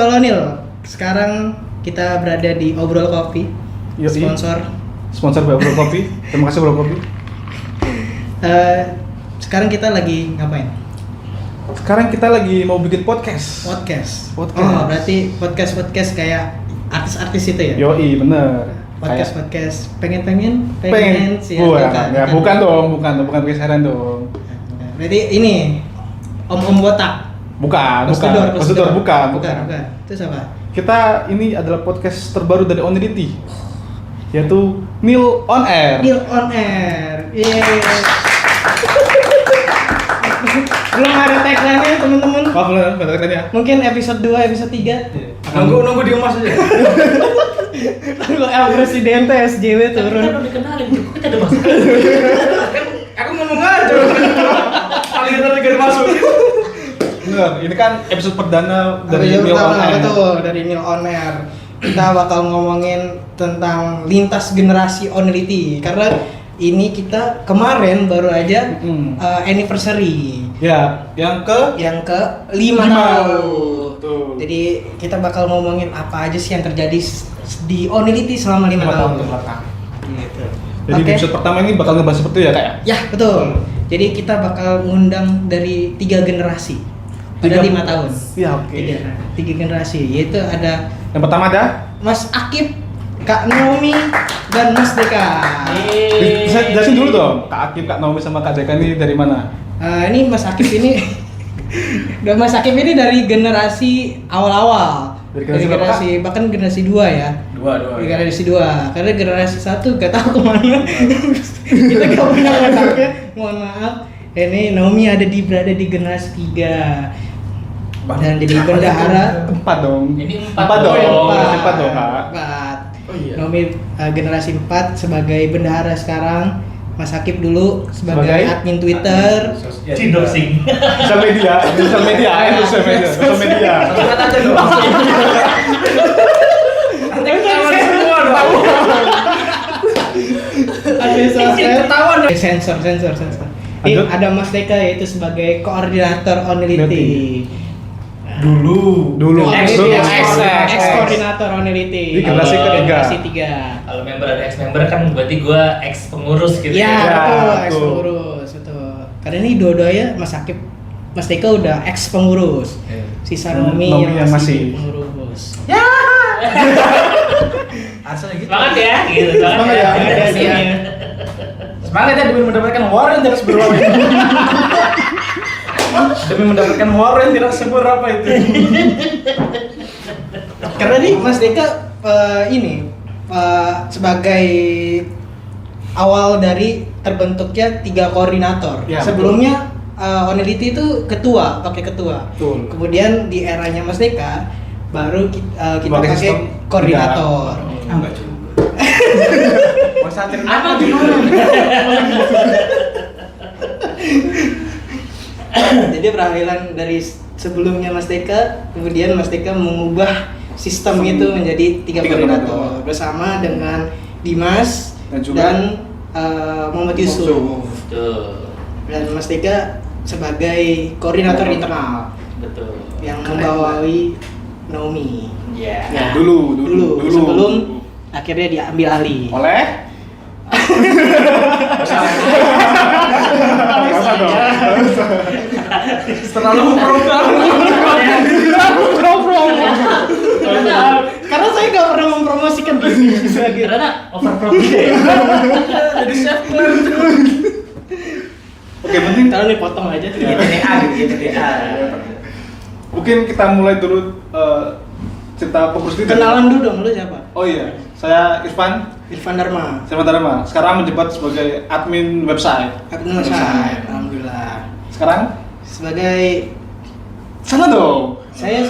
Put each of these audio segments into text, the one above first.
Solonil. Sekarang kita berada di Obrol Kopi. Sponsor by Obrol Kopi. Terima kasih Obrol Kopi. Sekarang kita lagi ngapain? Sekarang kita lagi mau bikin podcast. Oh, berarti podcast kayak artis-artis itu ya? Yoi, bener. Podcast. Pengen sih. Bukan kesaran dong. Berarti ini Om botak. Bukan. Itu siapa? Kita ini adalah podcast terbaru dari Onirity, yaitu Nil On Air. Yeay. Belum ada tagline-nya teman-teman. Belum ada tagline-nya. Mungkin episode 2, episode 3. Nunggu di emas aja. Tunggu El Presidente SJW turun. Kita udah dikenalin, kita udah masuk. Aku ngomong aja. Paling kita masuk. Bener, ini kan episode perdana dari Nil On Air. Betul, dari Nil On Air. Kita bakal ngomongin tentang lintas generasi Onirity karena ini kita kemarin baru aja anniversary. Ya, yang ke 5 tahun. Tuh. Jadi kita bakal ngomongin apa aja sih yang terjadi di Onirity selama 5 tahun ke belakang. Gitu. Jadi di episode pertama ini bakal ngebahas seperti itu ya, Kak? Ya, betul. Jadi kita bakal ngundang dari 3 generasi pada 5 tahun. Iya, oke. 3 generasi, yaitu ada Yang pertama ada Mas Akib, Kak Naomi, dan Mas Deka. Bisa jelasin dulu dong, Kak Akib, Kak Naomi sama Kak Deka ini dari mana? Ini Mas Akib ini Mas Akib ini dari generasi awal-awal. Dari generasi bahkan generasi 2 ya. Dua. Generasi 2. Karena generasi 1 gak tahu kemana. Kita gak punya kontaknya. Mohon maaf. Ini Naomi berada di generasi 3. Dan jadi bendahara 4 dong. Ini 4 dong. Empat. 4 dong, Kak. Oh iya. Naomi generasi 4 sebagai bendahara sekarang. Mas Akib dulu sebagai admin Twitter. Cindosing. Sosial media. Kata aja dong. Nanti ketahuan semua dong. Admin sosmed. Ketahuan dong. Sensor. Ini ada Mas Deka yaitu sebagai koordinator Onirity. Dulu. Ex-koordinator Onirity. Di generasi ketiga. Generasi 3. Kalau member ada ex member kan berarti gua ex pengurus gitu. Ya, betul, ex betul. pengurus, betul. Karena ini dua-duanya Mas Akib, Mas Deka udah ex pengurus. Sisa Naomi yang masih pengurus. Ya. Asal gitu. Semangat ya, gitu. Semangat ya. Ada dia. Semangat ya demi mendapatkan warren tidak seberapa. Demi mendapatkan warren tidak seberapa itu. Karena nih Mas Deka sebagai awal dari terbentuknya 3 koordinator. Ya, Sebelumnya Onirity itu pakai ketua. Betul. Kemudian di eranya Mas Deka baru kita Pakai pakai sistem koordinator. Enggak juga. Apa gimana? Jadi peralihan dari sebelumnya Mas Deka, kemudian Mas Deka mengubah sistem itu menjadi 3 koordinator bersama dengan Dimas dan Muhammad Yusuf. Betul. Dan Mas Deka sebagai koordinator internal Betul. yang membawahi Naomi. Iya. Ya, dulu. Sebelum akhirnya diambil alih. Oleh Terlalu memprogram. Karena saya nggak pernah mempromosikan diri sebagai Karena overproduksi ya. Jadi chef plan. Oke, penting kalau nih potong aja. GTDA. mungkin kita mulai dulu cerita pengurus kita. Kenalan dulu dong, lu siapa? Oh iya, saya Irfan Dharma. Sekarang menjabat sebagai admin website. Admin website. Alhamdulillah. Sekarang Sebagai sana dong. saya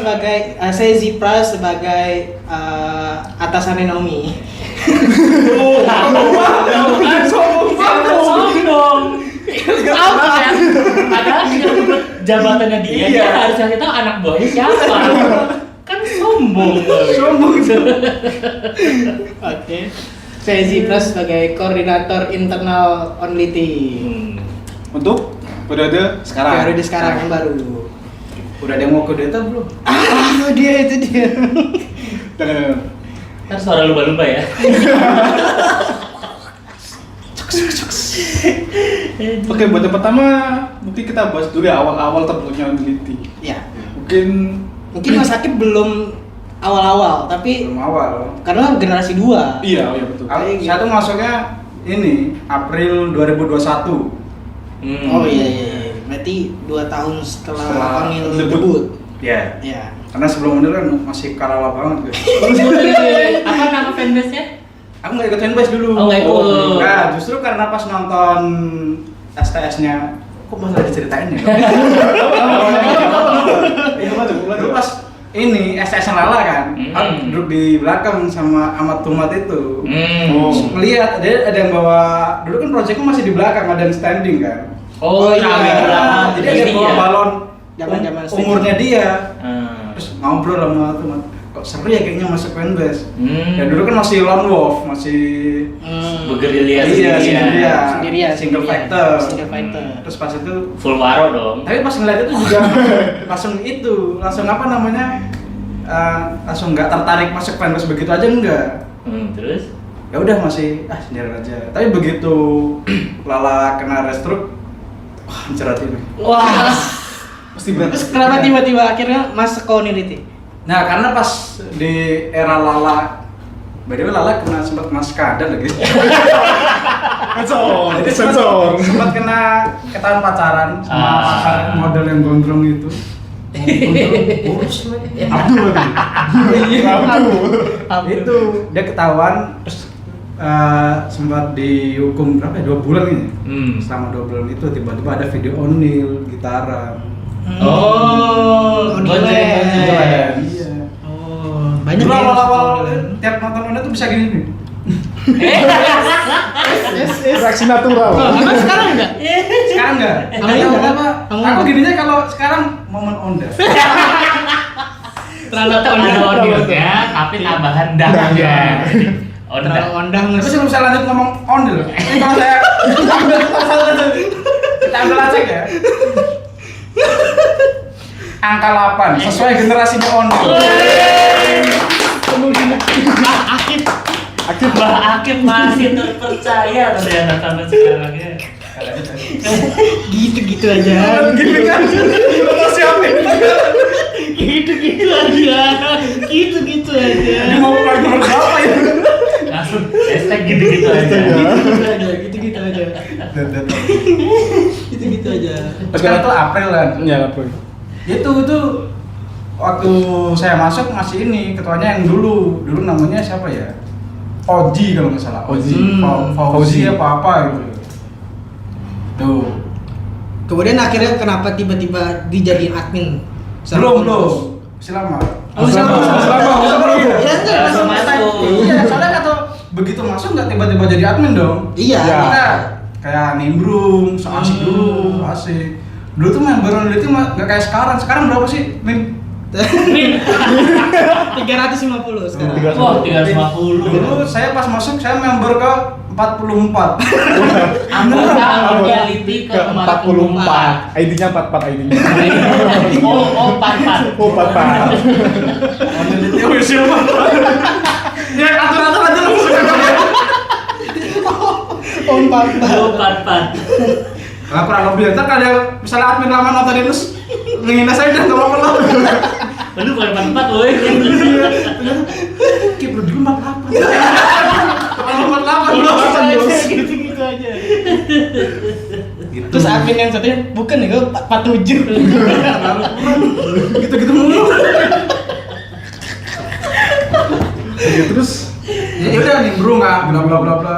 Zipra sebagai atasannya Naomi. Sombong dong. Padahal jabatannya dia harus kasih tahu anak buahnya siapa. Kan sombong. Oke. Saya Zipra sebagai koordinator internal Onirity. Untuk periode sekarang. Periode sekarang yang baru. Udah ada yang mau kudeta belum? Dia itu dia. Jangan. Kan suara lumba-lumba ya. Oke, buat yang pertama mungkin kita bahas dulu ya awal-awal terbentuknya Onlity. Ya. Mungkin Mas Akib belum awal-awal, tapi Belum awal. karena generasi 2. iya betul. Saya tuh masuknya ini April 2021. Oh iya. Berarti 2 tahun setelah Onil debut. Ya. Ya. Karena sebelum Onil kan masih kalala banget gitu. Apa nama fanbase-nya? Aku nggak ikut fanbase dulu. Oh, nggak ikut. Nah, justru karena pas nonton STS-nya, kok malah diceritain ya? Dulu pas ini STS-nya Lala kan, aku duduk di belakang sama Ahmad Tumat itu. Terus melihat ada yang bawa, dulu kan proyeknya masih di belakang, ada yang standing kan. Oh iya. Jadi ada yang bawa balon Zaman-zaman umurnya dia. Hmm. Terus ngobrol sama Tumat, kok seru ya kayaknya masuk fanbase. Hmm. Dan dulu kan masih lone wolf, masih Bergerilya iya, Sendirian. single fighter. Hmm. Terus pas itu, Full waro dong. tapi pas ngeliat itu juga langsung apa namanya, langsung nggak tertarik masuk fanbase begitu aja enggak. Terus? Ya udah masih sendirian aja. Tapi begitu Lala kena restruk, wah mencerat ini. Wah. Pasti berat. Terus kenapa tiba-tiba akhirnya masuk ke Onility? Nah karena pas di era Lala, by the way Lala sempat kena skandal lagi. Sensor. Sempat kena ketahuan pacaran sama pacar model yang gondrong itu. Kurus lagi. Abdul lagi. Abdul. Itu dia ketahuan terus sempat dihukum berapa ya? 2 bulan ini. Selama 2 bulan itu tiba-tiba ada video Onil gitaran. Oh, Onil. Iya. Oh, banyak Dulu ya. awal-awal tiap nonton Onil tuh bisa gini nih. Reaksi natural. Emang sekarang enggak? Sekarang enggak? Kamu Tahu enggak? kenapa? Kamu Aku enggak? gininya kalau sekarang momen onda. Terlalu ada ondilnya, tapi tambahan dahnya. Terlalu Onda. ondang. Tapi sebelum saya lanjut ngomong ondel, ini kalau saya kita ambil aja ya. Angka 8 sesuai generasinya ondel. Akib masih terpercaya ternyata sampai sekarang ya. Gitu-gitu aja. Gini kan? Lo siapin? Gitu-gitu aja. Gitu-gitu aja. Ini mau mulai nomor berapa ya? Langsung hashtag gitu-gitu aja. Gitu-gitu aja. Gitu-gitu aja. Sekarang tuh April kan? Iya, April. Itu waktu saya masuk masih ini ketuanya yang dulu namanya siapa ya? Oji kalau nggak salah. Oji. Fauzi apa gitu. Tuh. Kemudian akhirnya kenapa tiba-tiba dijadiin admin? Belum. Selama. Oh, selama. Iya. Iya, Langsung masuk. Iya, soalnya kata begitu masuk nggak tiba-tiba jadi admin dong. Iya. Kita kayak nimbrung, so asik dulu, asik. Dulu tuh member Onlity nggak kayak sekarang. Sekarang berapa sih, Min? 350 sekarang. Wah, 350. Dulu saya pas masuk saya member ke 44. Anggota Onlity ke 44. ID-nya 44 ID-nya. Oh, 44. Oh, 44. Onlity siapa? Ya atur-atur aja langsung. Oh, 44. Oh, 44. Nah, kurang lebih ntar kalau misalnya admin lama nonton terus menghina saya udah nggak apa-apa lah. Lu bukan 44, woi. Kayak berdua 48. Kalau 48 Gitu-gitu aja. Terus admin yang satunya bukan ya, 47. gitu-gitu mulu. Ya, terus Ya udah nimbrung nggak, bla bla bla bla.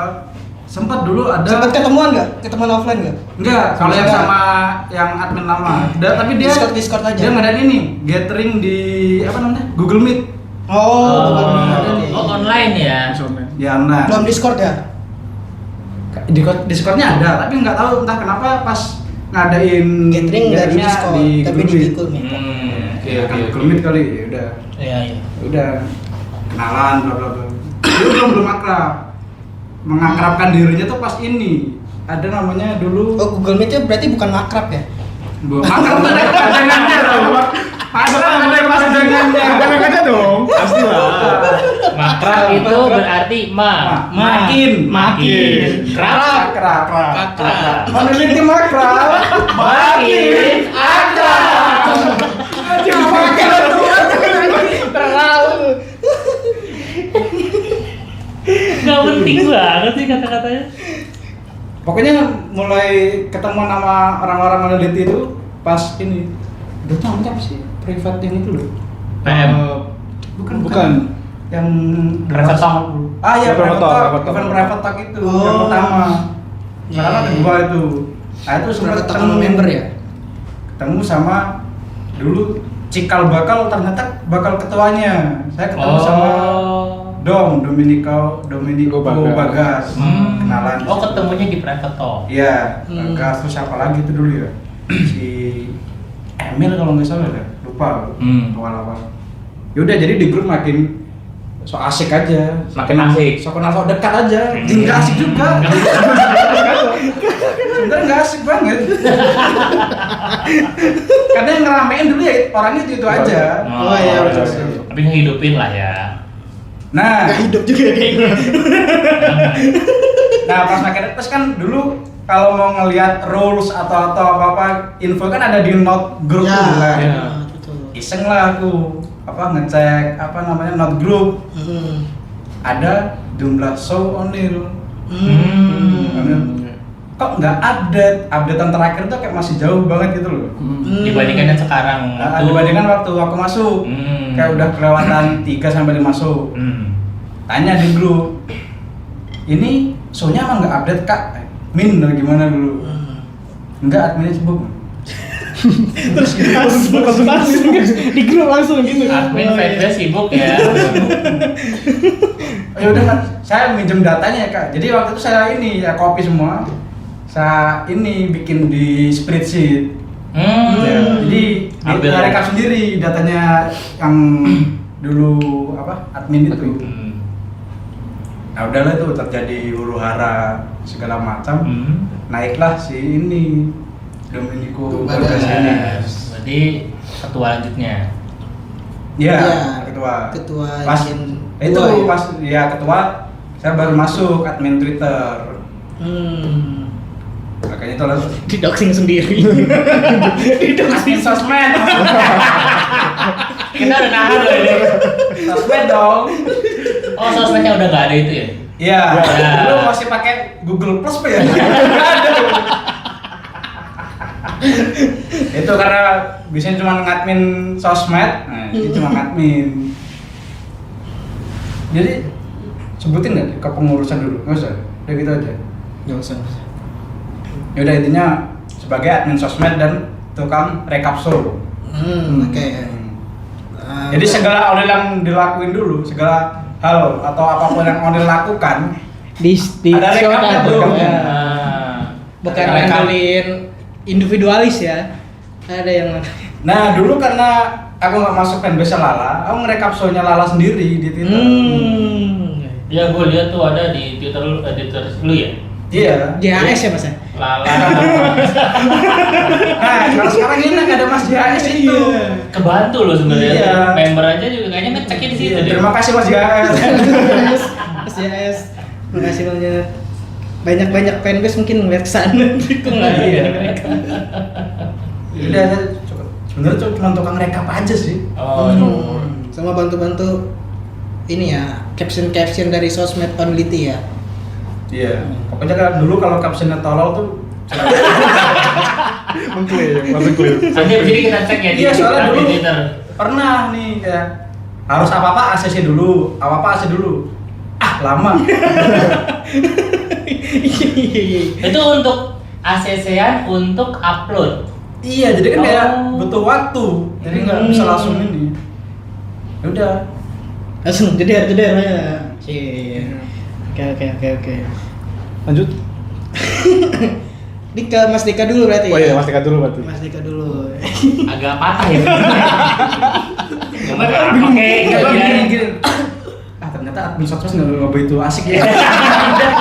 Sempat dulu ada. Sempat ketemuan nggak? Ketemuan offline nggak? Enggak, kalau yang sama yang admin lama. Tapi dia Discord aja. Dia ngadain ini, gathering di apa namanya? Google Meet. Oh, ada nih. Oh, online ya. Ya nah. Belum Discord ya? Discordnya ada, tapi nggak tahu entah kenapa pas ngadain Gathering nggak di gatheringnya Discord, tapi di Google Meet. Oke. Google Meet kali, ya udah. Iya. Udah kenalan bla bla bla. Dia belum akrab. Mengakrabkan dirinya tuh pas ini. Ada namanya dulu Oh, Google Meet-nya berarti bukan akrab ya? akrab tuh ada Ada yang pas dengannya. Jangan aja dong. Pastilah. Makrak itu berarti makin. Krak. Meneliti makrab. Makin akrab. Terlalu. Gak penting banget sih kata-katanya. Pokoknya mulai ketemu nama orang-orang meneliti itu pas ini. Udah tahu apa sih? Private yang itu loh. PM. Bukan. Yang Private talk. Iya, Private talk. Event private talk itu yang Oh. pertama. Sekarang ada Iya. 2 itu. Nah, itu sempat Private talk sama member ya? Ketemu sama dulu cikal bakal ternyata bakal ketuanya. Saya ketemu sama Dominico Bagas. Kenalan. Oh, ketemunya di private talk. Iya, Bagas terus siapa lagi itu dulu ya? Si Emil kalau nggak salah ya, lupa awal-awal. Yaudah jadi di grup makin so asik aja, Makin asik. so kenal so dekat aja, jadi nggak asik juga. Sebenarnya nggak asik banget. Karena yang ngeramein dulu ya orangnya itu aja. Oh, iya, betul. Tapi ngehidupin lah ya. Nah, Gak hidup juga kayaknya. nah pas makin terus kan dulu kalau mau ngelihat rules atau apa info kan ada di note group Ya, tuh kan. ya. betul. Iseng lah aku ngecek note group, ada jumlah show Onil. Kok nggak updatean terakhir tuh kayak masih jauh banget gitu loh. Dibandingkan yang sekarang. Nah, tuh. dibandingkan waktu aku masuk kayak udah kelewatan 3 sampai 5 show. Tanya di grup, ini show-nya emang nggak update kak? Min dari gimana dulu? Enggak, adminnya sibuk. Langsung di grup langsung gitu. Admin fanbase sibuk ya. Ya udah kan, saya minjem datanya ya kak. Jadi waktu itu saya ini ya copy semua. Saya ini bikin di spreadsheet. Ya, jadi Ambil. dia rekap sendiri datanya yang dulu admin itu. Nah udahlah itu terjadi huru hara segala macam. Naiklah si ini Dominico Bagas ini. Berarti ketua lanjutnya. Iya, Iya, ketua. ketua Pas yang itu dua ya? pas ya ketua saya baru masuk admin Twitter. Makanya itu langsung Di doxing sendiri. admin sosmed. Kita udah nahan loh ini. Sosmed dong. Oh, sosmednya udah nggak ada itu ya? Iya, Ya. dulu masih pakai Google Plus apa ya? Nggak ada. Itu karena biasanya cuma ngadmin sosmed, nah ini cuma ngadmin. Jadi sebutin nggak kepengurusan dulu, nggak usah, udah gitu aja. Nggak usah. Ya udah intinya sebagai admin sosmed dan tukang rekap show. Oke. Jadi segala Onil yang dilakuin dulu, segala hal atau apapun yang Onil lakukan, di ada show rekapnya kan, tuh. ya. Bukan Ada rekap. ngandelin individualis ya. Ada yang Nah dulu karena aku nggak masuk fanbase Lala, aku ngerekap show-nya Lala sendiri di Twitter. Ya, gue lihat tuh ada di Twitter lu ya. Iya. JHS ya mas ya? Lala. Nah kalau sekarang ini nggak ada Mas JHS itu. Iya. Kebantu loh sebenarnya. Iya. Member aja juga kayaknya ngeceknya di situ deh. Terima kasih Mas JHS. Mas JHS. Terima kasih banyak. Banyak fanbase mungkin ngeliat kesana gitu nggak ada Iya. mereka. Udah, sebenarnya cuma tukang rekap aja sih. Oh. Sama bantu-bantu ini ya caption dari sosmed peneliti ya. Iya. Pokoknya kan dulu kalau captionnya tolol tuh. Mengklaim, langsung klaim. Nanti abis ini kita cek ya di Iya soalnya di dulu Twitter. pernah nih kayak harus apa ACC dulu, apa AC dulu. Ah lama. Itu untuk ACC-an untuk upload. Iya, jadi kan kayak Oh. butuh waktu, jadi nggak bisa langsung ini. Ya udah. Langsung jeder ya. Oke. Lanjut. Di ke Mas Dika dulu berarti. Oh ya? iya, Mas Dika dulu berarti. Mas Dika dulu. Agak patah ya. Gimana? Oke, Gini. Ah ternyata admin sosmed nggak begitu asik ya.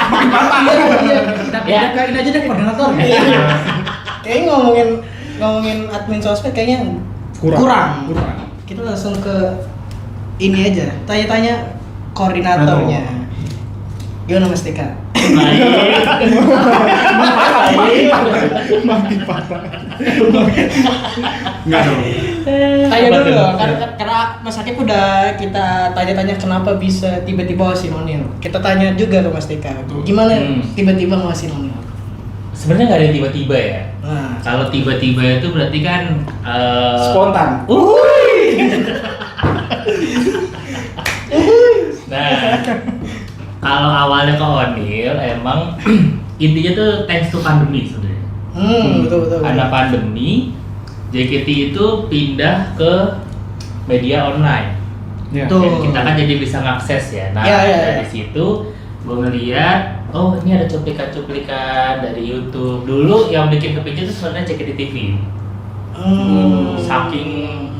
Makin patah. Ya. Udah kayak ini aja deh koordinator. Kayaknya ngomongin admin sosmed kayaknya kurang. Kita langsung ke ini aja, tanya-tanya koordinatornya. Gimana Mas Tika? Makin parah. Enggak dong. Tanya dulu dong, karena Mas Akif udah kita tanya-tanya kenapa bisa tiba-tiba ngawasin Onil. Kita tanya juga ke Mas Tika, gimana tiba-tiba ngawasin Onil? Sebenarnya nggak ada yang tiba-tiba ya. Nah, Kalau tiba-tiba itu berarti kan Spontan. Nah, kalau awalnya ke Onil emang intinya tuh thanks to pandemi sebenarnya. betul. Karena pandemi, JKT itu pindah ke media online. Ya. Tuh. Dan kita kan jadi bisa ngakses ya. Nah, Ya. dari situ gue ngeliat, oh ini ada cuplikan-cuplikan dari YouTube. Dulu yang bikin kepicu itu sebenarnya JKT TV. Saking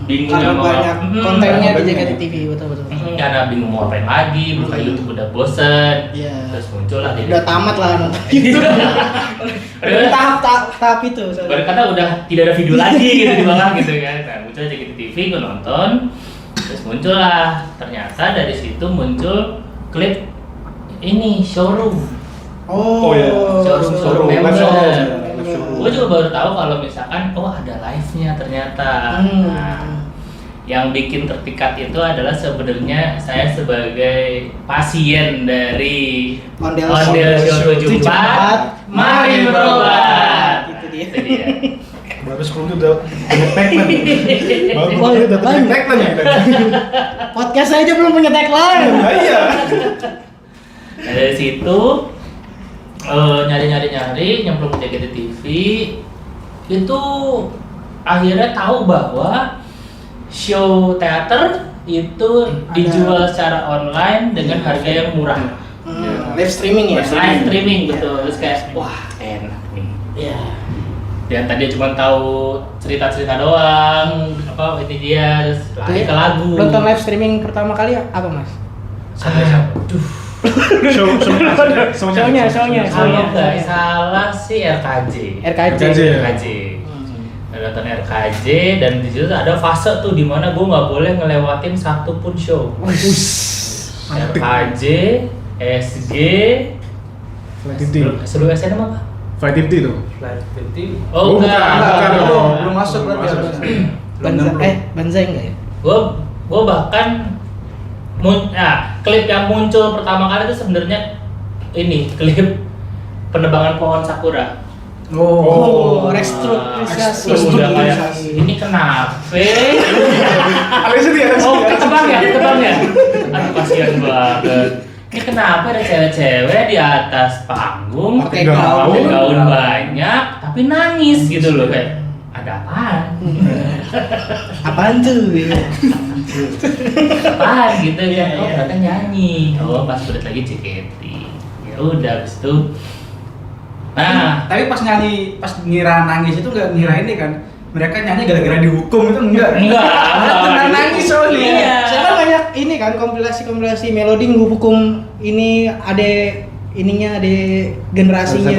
bingungnya Karena banyak kontennya di JKT TV, betul. karena bingung mau ngapain lagi, buka YouTube udah bosen. Iya. Terus muncul lah Udah tamat lah nonton itu. Udah tahap itu. Baru kata udah tidak ada video lagi gitu di bawah gitu kan. Nah, muncul JKT TV, gue nonton. Terus muncul lah, ternyata dari situ muncul klip ini showroom. Oh, iya. Showroom Live member. showroom. Gue juga baru tahu kalau misalkan ada live-nya ternyata. Nah, yang bikin terpikat itu adalah sebenarnya saya sebagai pasien dari Ondel Show 74. Mari berobat. Itu dia. Itu dia. Baru sebelumnya udah banyak tagline. Baru Oh, udah banyak banyak. tagline ya. Podcast aja belum punya tagline. Iya. Nah, dari situ nyari nyemplung ke JKT TV itu akhirnya tahu bahwa show teater itu dijual secara online dengan harga yang murah. Live streaming ya. Live streaming betul. Terus kayak wah enak nih. Iya. Dan tadi cuma tahu cerita-cerita doang, apa ini dia terus lari ke lagu. Nonton live streaming pertama kali apa Mas? Aduh. Soalnya. Kalau nggak salah sih RKJ. RKJ. RKJ. Nonton RKJ dan di situ ada fase tuh di mana gue nggak boleh ngelewatin satu pun show. RKJ, SG, sebelum SNM apa? Flight Empty tuh. Oh enggak. Belum masuk berarti. Banzai enggak ya? Gue bahkan klip yang muncul pertama kali itu sebenarnya ini klip penebangan pohon sakura. Restrukturisasi. Udah kayak ini kenapa? Ada sedih. Ketebang ya. Aduh kasihan banget. Ini kenapa ada cewek-cewek di atas panggung Pakai gaun banyak tapi nangis gitu loh kayak ada apaan? Apaan tuh? Apaan gitu ya? Oh ternyata nyanyi. Oh pas berat lagi JKT. Ya udah habis itu. Nah, Tapi pas ngira nangis itu nggak ngira ini kan. Mereka nyanyi gara-gara dihukum itu enggak. Benar nangis soalnya. Iya. Saya kan banyak ini kan kompilasi melodi ngehukum ini ada generasinya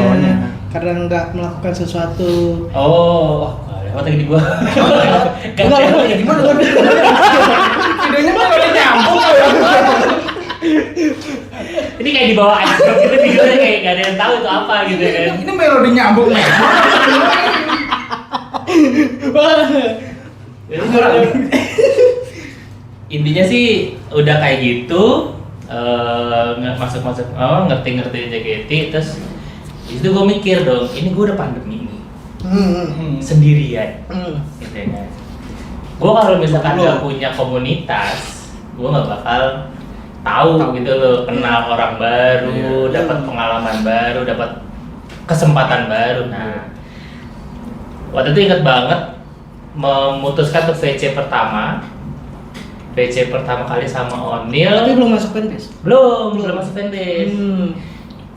karena nggak melakukan sesuatu. lewat lagi di gua. Enggak lah, gimana lu? Videonya kan udah nyambung. Ini kayak di bawah ice cream gitu videonya kayak gak ada yang tahu itu apa gitu kan. Ini melodi nyambung nih. Intinya sih udah kayak gitu, masuk ngerti JKT, terus itu gue mikir dong, ini gue udah pandemi nih, sendirian, gitu ya kan. Gue kalau misalkan gak punya komunitas, gue nggak bakal tahu gitu loh, kenal orang baru, dapat pengalaman baru, dapat kesempatan baru. Nah, waktu itu inget banget memutuskan untuk VC pertama kali sama Onil. Tapi belum masuk fanbase. Belum masuk fanbase.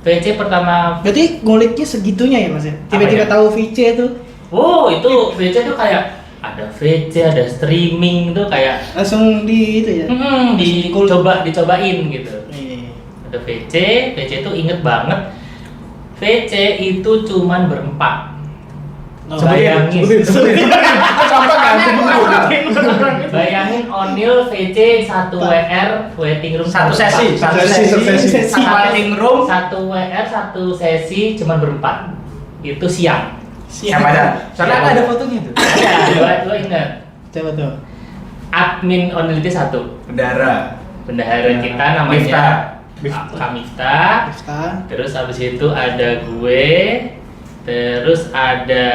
VC pertama. Berarti nguliknya segitunya ya Mas ya? Tiba-tiba Apa ya? tahu VC itu. Oh, itu VC tuh kayak ada VC, ada streaming tuh kayak Langsung di itu ya. dicobain gitu. Iya. Ada VC itu inget banget. VC itu cuman berempat. Bayangin. Sampai ganti dulu. Bayangin Onil VC 1 WR waiting room Satu sesi. Satu sesi. Waiting room. 1 WR 1 sesi cuma berempat. Itu siang. Siapa ada? Soalnya ada fotonya tuh. Ada, dua ingat. Coba tuh. Admin Onility 1. Bendara Kita namanya Kak Miftah. Terus habis itu ada gue. Terus ada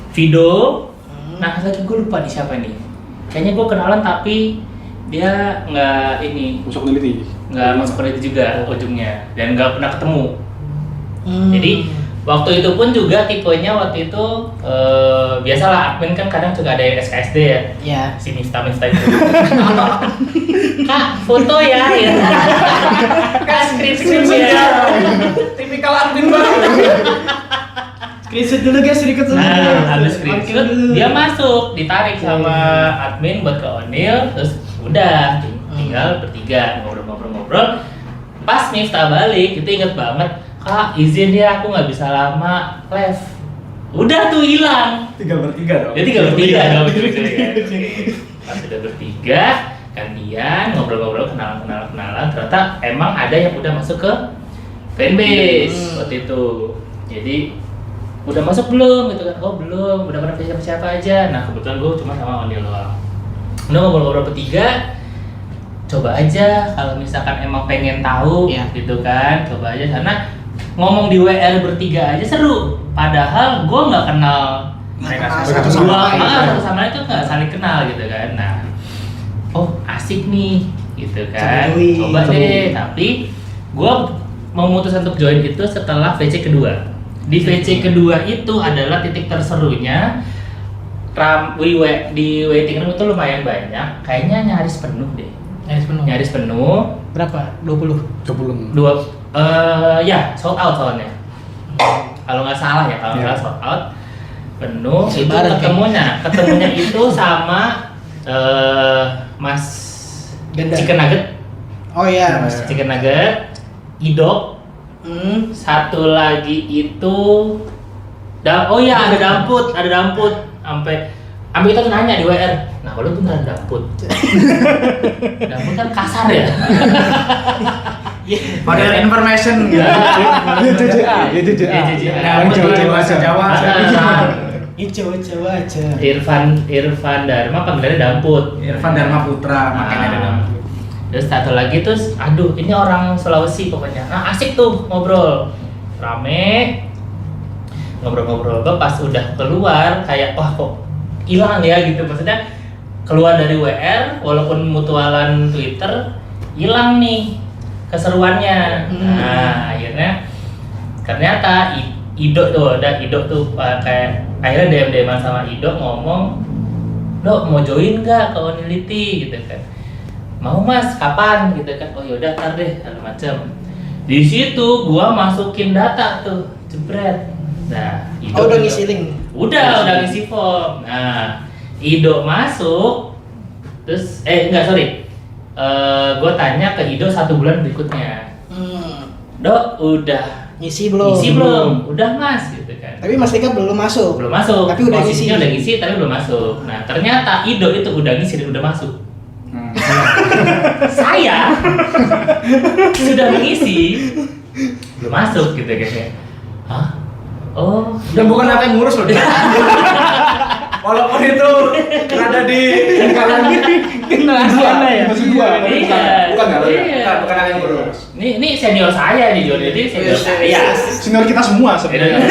Vido. Nah, lagi gue lupa di siapa nih. Kayaknya gue kenalan tapi dia nggak ini. Masuk peneliti. Nggak masuk peneliti juga ujungnya dan nggak pernah ketemu. Jadi waktu itu pun juga tipenya waktu itu biasalah admin kan kadang juga ada yang SKSD ya. Iya. Si Miftah itu. Kak, foto ya. Kak, screenshot ya. Tipikal admin banget. Screenshot dulu guys, record dulu. Nah, habis screenshot dia masuk, ditarik sama admin buat ke Onil, terus udah tinggal bertiga ngobrol-ngobrol. Pas Miftah balik, itu inget banget. Kak, izin ya aku nggak bisa lama live. Udah tuh hilang. 3/3 dong. Dia 3/3 dong gitu ya. Pas udah bertiga, gantian ngobrol-ngobrol, kenalan. Ternyata emang ada yang udah masuk ke fanbase waktu itu. Jadi udah masuk belum gitu kan? Oh belum. Udah pernah siapa aja. Nah kebetulan gue cuma sama Onil doang. Udah ngobrol-ngobrol bertiga. Coba aja kalau misalkan emang pengen tahu gitu kan, coba aja karena ngomong di WR bertiga aja seru. Padahal gue nggak kenal mereka satu sama itu nggak saling kenal gitu kan. Nah, oh asik nih gitu kan. Coba deh. Tapi gue memutuskan untuk join itu setelah VC kedua. Di VC kedua itu adalah titik terserunya. Di waiting room itu lumayan banyak. Kayaknya nyaris penuh deh. Nyaris penuh. Berapa? 20? Ya, sold out soalnya. Kalau nggak salah sold out. Penuh. Itu ketemunya itu sama Mas Chicken Nugget. Oh iya, Mas Chicken Nugget, Idok. Satu lagi itu ada Damput. Sampai kita tuh nanya di WR, nah kalau tuh nggak Damput. Damput kan kasar ya. Model information gitu. JJA. Jawa. Jawa aja. Irfan Dharma panggilannya Damput. Irfan Dharma Putra, makanya ada Damput. Terus satu lagi tuh, aduh ini orang Sulawesi pokoknya. Nah asik tuh ngobrol, rame, ngobrol-ngobrol. Pas udah keluar kayak wah kok hilang ya gitu, maksudnya keluar dari WR walaupun mutualan Twitter hilang nih keseruannya. Nah akhirnya ternyata Ido tuh kayak akhirnya DM sama Ido ngomong, Dok mau join nggak ke Onility gitu kan. Mau Mas, kapan gitu kan. Oh yaudah ntar deh, segala macam. Di situ gua masukin data tuh, jebret. Nah, Ido udah ngisi link. Udah ngisi form. Nah, Ido masuk, terus gua tanya ke Ido 1 bulan berikutnya. Dok, udah ngisi belum? Udah Mas gitu kan. Tapi Mas Deka belum masuk. Tapi udah ngisi. Udah ngisi tapi belum masuk. Nah, ternyata Ido itu udah ngisi dan udah masuk. Saya sudah mengisi belum masuk gitu kayaknya. Hah? Oh, dan bukan apa yang ngurus loh. Walaupun itu ada di lingkaran Anda ya. Bukan apa yang ngurus. Ini senior saya nih Jon, jadi senior saya. Senior kita semua sebenarnya.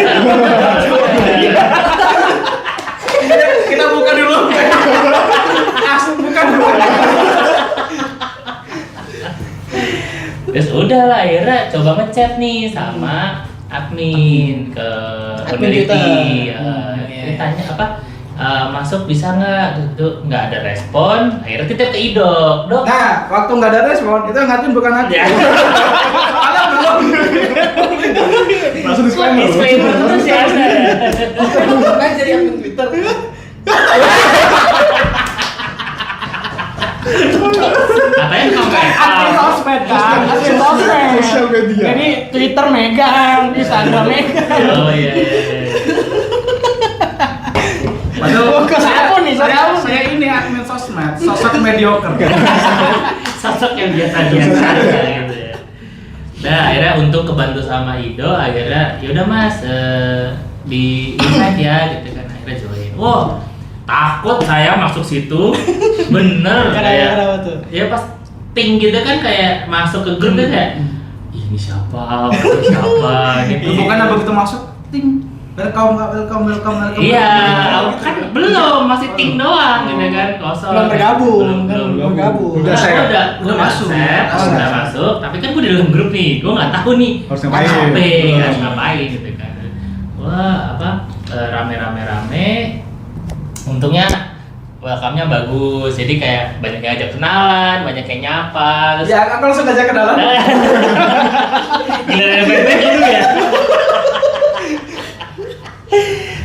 Kita buka dulu. Bukan. Terus udah lah akhirnya coba ngechat nih sama admin ke Onility. Tanya apa? Masuk bisa nggak? Gitu nggak ada respon. Akhirnya titip ke Ido. Dok. Nah, waktu nggak ada respon itu yang ngatin bukan aku. Ada belum? Langsung disclaimer terus ya ada. Kan jadi admin Twitter. Katanya Admin sosmed kan? Admin sosmed. media. Ini Twitter megang, Instagram megang. Oh iya. Padahal Ke siapa nih? saya ini admin sosmed, sosok mediocre. Sosok yang biasa-biasa aja gitu ya. Nah akhirnya untuk kebantu sama Ido, akhirnya yaudah mas di invite ya gitu kan, akhirnya join. Wow, takut saya masuk situ, bener kayak Kenapa tuh? ya pas ting gitu kan kayak masuk ke grup kan kayak ini siapa gitu. Bukan begitu masuk, ting, welcome. Iya, kan belum, masih ting doang gitu kan, kosong. Belum bergabung, belum. Udah Udah masuk. Udah masuk, tapi kan gue di dalam grup nih, gue nggak tahu nih Harus ngapain. harus ngapain gitu kan. Wah, rame. Untungnya welcome-nya bagus, jadi kayak banyak yang ajak kenalan, banyak yang nyapa. Terus Ya, aku langsung aja kenalan. giliran bebek dulu ya.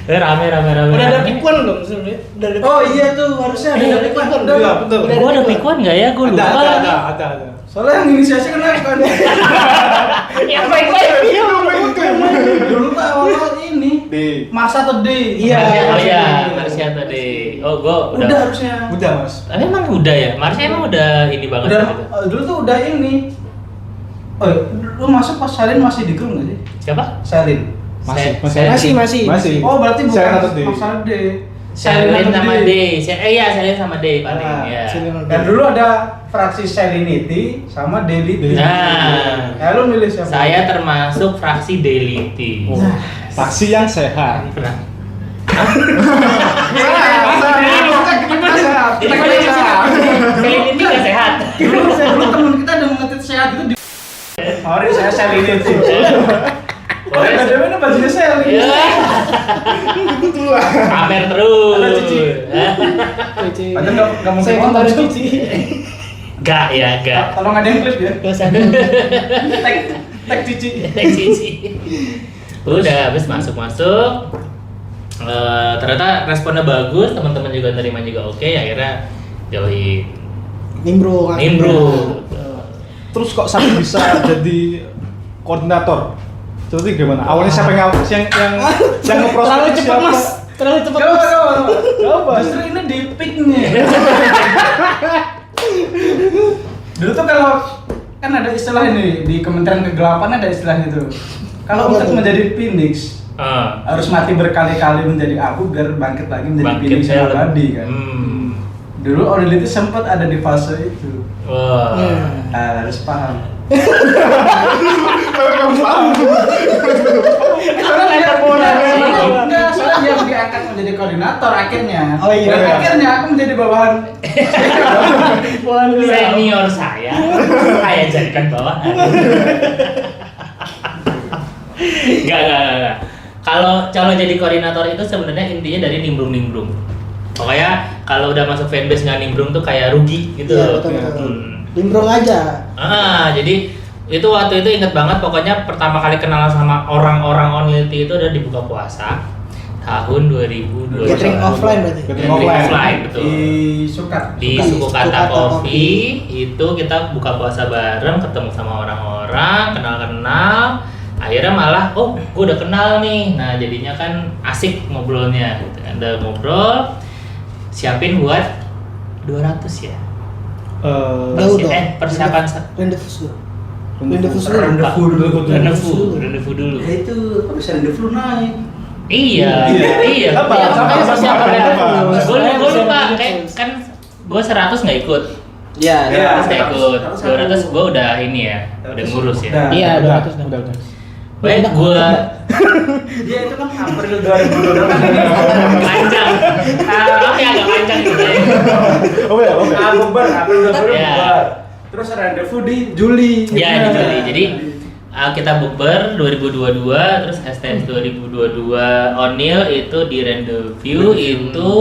Rame. Udah ada pikuan belum sebenarnya? Oh iya tuh, harusnya ada pikuan. Iya, betul. Gua ada pikuan nggak ya? Gua lupa. Ada. Soalnya yang inisiasi kan aku kan. Yang pikuan Dulu tuh awal ini. D. Masa atau D? Iya. Oh iya, Marsha tadi. Oh, gua Udah harusnya. Udah, Mas. Tapi emang udah ya? Marsha emang udah ini banget Udah, gitu. dulu tuh udah ini. Oh, lu masuk pas Salin masih di grup nggak sih? Siapa? Salin. Masih. Oh, berarti bukan Salin atau D? masalah D. Selin sama D. D. Selin sama D paling ya. Dan dulu ada fraksi Salinity sama Delity. Nah. Lu milih siapa? Saya termasuk fraksi Delity. Oh, Faksi yang sehat. Selin ini nggak sehat. Dulu temen kita ada ngetit sehat itu di. Mari saya Salinity. Oh, ada mana bajunya Salin? Pamer terus. Ada Cici. Padahal nggak mungkin Saya nonton kemarin tuh. Cici. Gak ya, gak. Tolong ada yang klip ya. Gak sadar. Tag Cici. Cici. Udah habis masuk. Ternyata responnya bagus, teman-teman juga terima juga oke, akhirnya join. Nimbrung. Terus kok sampai bisa jadi koordinator? Jadi gimana? Awalnya siapa yang ngeprospek Terlalu cepat siapa? mas. Terlalu cepat Coba, mas. Coba. Justru ini di pick nih. Dulu tuh kalau kan ada istilah ini di Kementerian Kegelapan ada istilah itu. Kalau Apa untuk tuh? menjadi Phoenix harus mati berkali-kali menjadi abu biar bangkit lagi menjadi Phoenix yang abadi kan. Dulu Aurel itu sempat ada di fase itu. Wah. Harus paham. Soalnya dia diangkat menjadi koordinator akhirnya. Oh iya. Dan akhirnya aku menjadi bawahan. Senior saya jadikan bawahan. Enggak. Kalau jadi koordinator itu sebenarnya intinya dari nimbrung. Pokoknya kalau udah masuk fanbase nggak nimbrung tuh kayak rugi gitu. Iya, betul. Nimbrung aja. Jadi itu waktu itu inget banget, pokoknya pertama kali kenal sama orang-orang Onlity itu udah di buka puasa tahun 2022. Gathering offline berarti. Gathering Offline, betul. Di Sukata Sukata Coffee itu kita buka puasa bareng, ketemu sama orang-orang, kenal. Akhirnya malah, oh gue udah kenal nih. Nah jadinya kan asik ngobrolnya gitu. Ada ngobrol, siapin buat 200 ya. Jauh dong. Persiapan Rendezvous dulu. Ya itu apa bisa rendezvous naik. Iya. Apa? Makanya persiapan rendezvous. Gue lupa, kayak kan gue 100 nggak ikut. Iya. 100 nggak ikut. 200 gue udah ini ya, udah ngurus ya. Iya, Udah. 200. Baik, gue Dia itu kan April 2022 kan ini. panjang. Tapi agak panjang gitu ya. Oke. Bubar April 2022. Iya. Terus rendezvous di Juli. Ya di Juli. Jadi kita bukber 2022, terus STS 2022 Onil itu di Rendezvous itu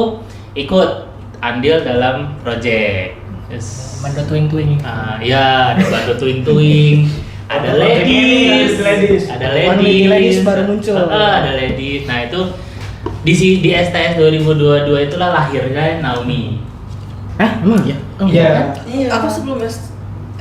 ikut andil dalam project. Bando tuing-tuing. Ya ada bando tuing-tuing, ada ladies, Ladies baru muncul. ada ladies. Nah itu di STS 2022 itulah lahirnya Naomi. Hah? Emang iya? Iya. Iya. Aku sebelum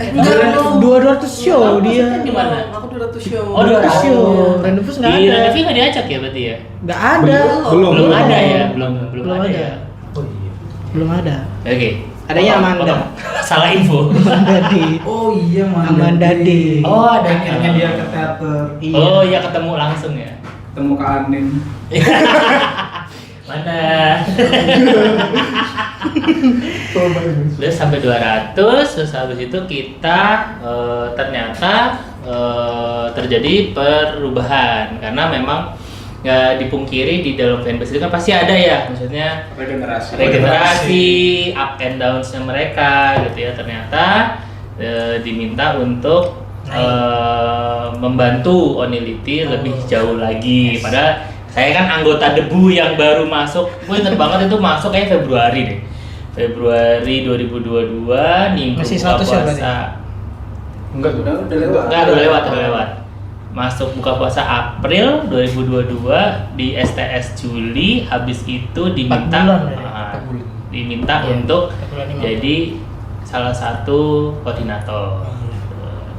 Enggak dong. 200 show dia. Maksudnya di mana? Aku 200 show. Oh, 200 show. Random Fest nggak Di ada. Random Fest nggak diajak ya berarti ya? Nggak ada. Belum ada ya, belum Belum ada ada. ya. Oh iya. Belum ada. Oke. Adanya Potong, Amanda. potong. Salah info. Amanda Day. Oh iya, Amanda Day. Oh, ada. Akhirnya dia ke teater, Iya. Oh iya, ketemu langsung ya. ketemu Kak Anin. Mana? Terus sampai 200, terus habis itu kita ternyata terjadi perubahan karena memang nggak dipungkiri di dalam fanbase itu kan pasti ada ya, maksudnya regenerasi up and downs-nya mereka gitu ya. Ternyata diminta untuk membantu Onility lebih jauh lagi. Padahal saya kan anggota debu yang baru masuk, gue inget banget itu masuk kayak Februari deh. Februari 2022 nih Masih buka 100 ya berarti? puasa. Enggak, udah lewat. Enggak, udah lewat. Masuk buka puasa April 2022 di STS Juli, habis itu diminta 4 bulan ya? diminta Iya, untuk 4 bulan, 5 jadi salah satu koordinator.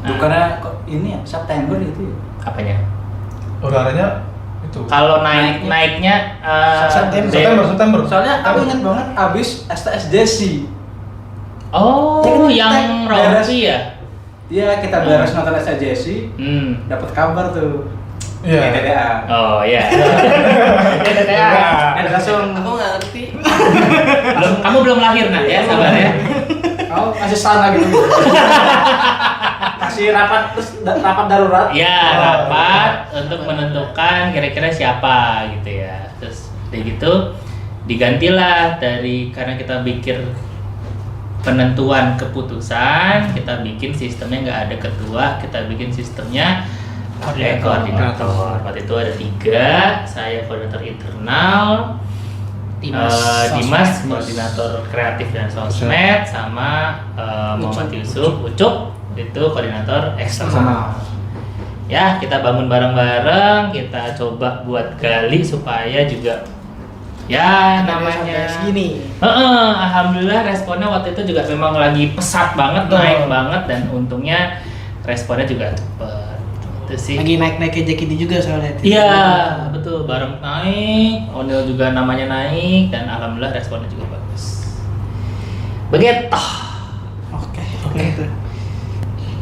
Nah, Bukannya kok ini ya September itu ya? apanya? Udaranya itu. Kalau naiknya September. Soalnya aku ingat banget abis STS Desi. Oh, yang beres. Rompi ya? Iya, kita beres nonton STS Desi, dapat kabar tuh. Iya. DDA. Oh iya. Dan langsung Aku nggak ngerti. Kamu belum lahir Nat ya, sabar ya. kau kasih sana gitu. Kasih rapat darurat. Ya, rapat untuk menentukan kira-kira siapa gitu ya. Terus dari gitu digantilah karena kita pikir penentuan keputusan, kita bikin sistemnya nggak ada ketua, kita bikin sistemnya pakai koordinator. Waktu itu ada 3, saya koordinator internal, Dimas koordinator kreatif dan sosmed, sama Muhammad Yusuf Ucup itu koordinator eksternal. Ya, kita bangun bareng-bareng, kita coba buat gali supaya juga ya namanya segini. Alhamdulillah responnya waktu itu juga memang lagi pesat banget, naik banget, dan untungnya responnya juga cepet. Itu sih. Lagi naik-naiknya JKT juga soalnya. Iya, betul, bareng naik, Onil juga namanya naik, dan alhamdulillah responnya juga bagus. Begitu. Oke.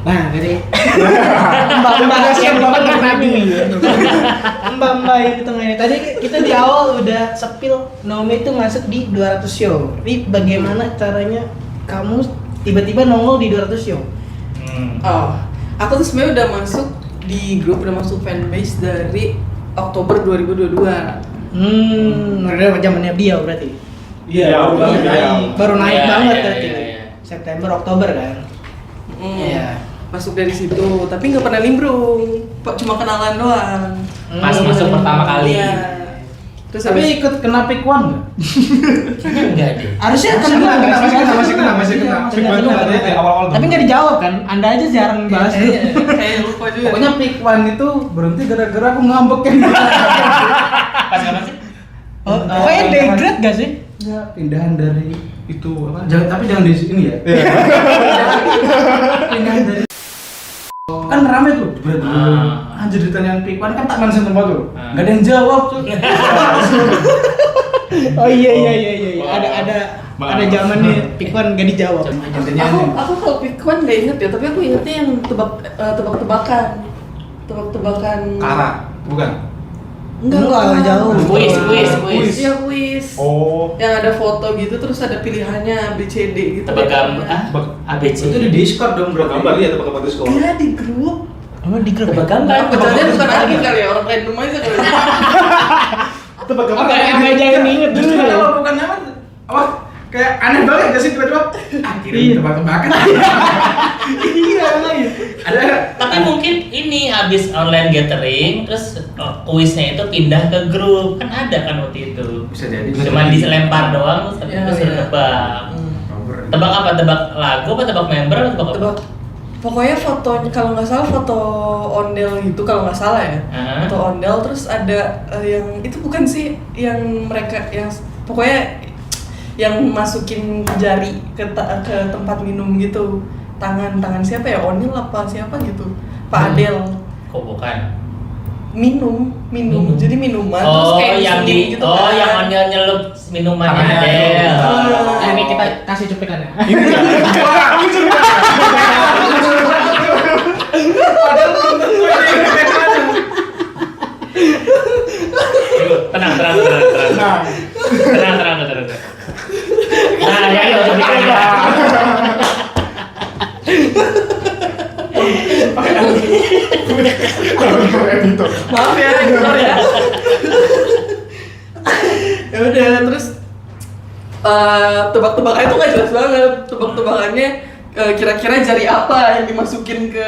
Nah, dari mbak-mbak yang mbak-mbak yang di tengah ini tadi kita di awal udah sepil Naomi itu masuk di 200 show. Tapi bagaimana caranya kamu tiba-tiba nongol di 200 show? Oh, aku tuh sebenarnya udah masuk di grup, udah masuk fanbase dari Oktober 2022. Udah zamannya dia berarti. Iya, Baru naik Iya, banget iya, berarti. iya, iya. September Oktober kan. Iya. Masuk dari situ, tapi nggak pernah nimbrung, cuma kenalan doang. Pas masuk pertama kali. Iya. Terus Tapi ikut kena pick one nggak? Kayaknya enggak deh. Harusnya Masih kena. Pick one tuh ada di awal-awal. Tapi nggak dijawab kan? Anda aja jarang bahas tuh. Kayak lupa juga. Pokoknya pick one itu berhenti gara-gara aku ngambek kan. Pas kapan sih? Kayaknya degrade gak sih? Enggak, pindahan dari Itu apa? tapi jangan di sini ya. Pindahan dari kan rame tuh, anjir ditanyain pick one kan tak mention tempat tuh, nggak ada yang jawab tuh. Oh iya. Ada zamannya Pikwan gak dijawab. Aku kalau Pikwan nggak inget ya, tapi aku ingetnya yang tebak-tebakan. Kara, bukan? Enggak jauh. Kuis. Iya, kuis. Oh. Yang ada foto gitu, terus ada pilihannya B, C, D gitu. Tebak gambar, ABC. Itu di Discord dong Berapa gambar ya tebak-tebak di sekolah? Iya, di grup. Oh di grup. Tebak gambar. Jangan bukan admin kali ya, orang random aja kali. Tebak gambar. Enggak jangan inget dulu. Justru kalau bukan nama apa kayak aneh banget gak sih tiba-tiba akhirnya tebak-tebakan. Iya lagi. Ada Tapi mungkin ini habis online gathering, terus kuisnya itu pindah ke grup, kan ada kan waktu itu. bisa jadi. Cuman dilempar doang, terus habis itu suruh tebak. Tebak apa? Tebak lagu apa tebak member atau tebak apa? Tebak. Pokoknya fotonya, kalau nggak salah foto ondel gitu, kalau nggak salah ya. Foto ondel, terus ada yang itu bukan sih yang mereka yang pokoknya yang masukin jari ke tempat minum gitu. tangan siapa ya, Onil apa siapa gitu, Pak Adel. Kok bukan? Minum. Jadi minuman Oh, terus kayak yang disini gitu oh kan. yang Onil nyelup minumannya Tangannya Adel. Ini kita kasih cuplikannya. Tenang. Nah, ya itu cuplikannya. Maaf ya, editor ya. Ya udah, terus tebak-tebakannya tuh nggak jelas banget. Tebak-tebakannya kira-kira jari apa yang dimasukin ke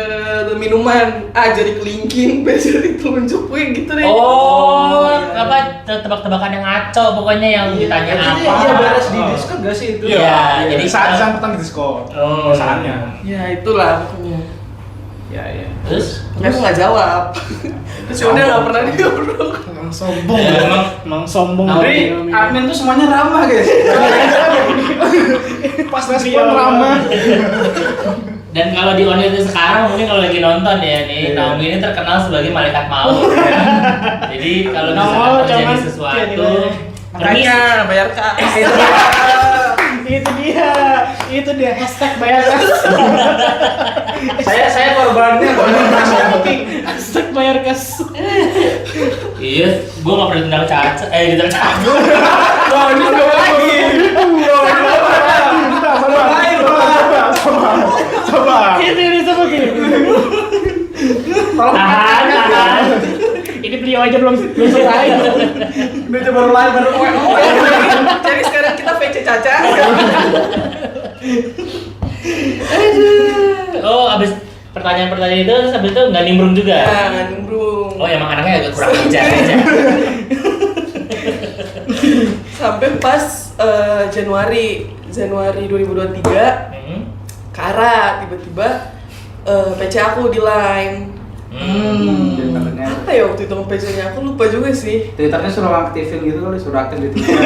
minuman? A, jari kelingking, B, jari telunjuk, gitu deh. Oh, apa tebak-tebakan yang ngaco pokoknya yang ditanya apa? Iya, beres di Discord gak sih itu? Iya, jadi saat pertama di Discord. Oh, Saatnya. Ya itulah pokoknya. Iya. Terus Tapi aku nggak jawab. Terus ya udah nggak pernah diobrol. Emang sombong. Emang sombong. Jadi admin tuh semuanya ramah guys. Pas respon ramah. dan kalau di Onil itu sekarang mungkin kalau lagi nonton ya nih, Naomi ini terkenal sebagai malaikat maut ya. Jadi kalau misalkan terjadi sesuatu, Makanya bayar Kak. Itu dia hashtag bayar kas. saya korbannya Hashtag bayar kas. iya, gua nggak pernah tendang caca, ditendang caca. Wah, ini coba lagi. Sabar. Ini sama gini. Tahan. Ini beliau aja belum selesai. Udah coba baru Jadi sekarang kita VC Caca. Oh, abis pertanyaan-pertanyaan itu, terus abis itu nggak nimbrung juga? Nah, nggak nimbrung. Oh, emang anaknya agak kurang ajar aja. Sampai pas Januari 2023, Kara tiba-tiba PC aku di line. Apa ya waktu itu PC-nya? Aku lupa juga sih. Twitternya suruh aktifin gitu kali, suruh aktif di Twitter.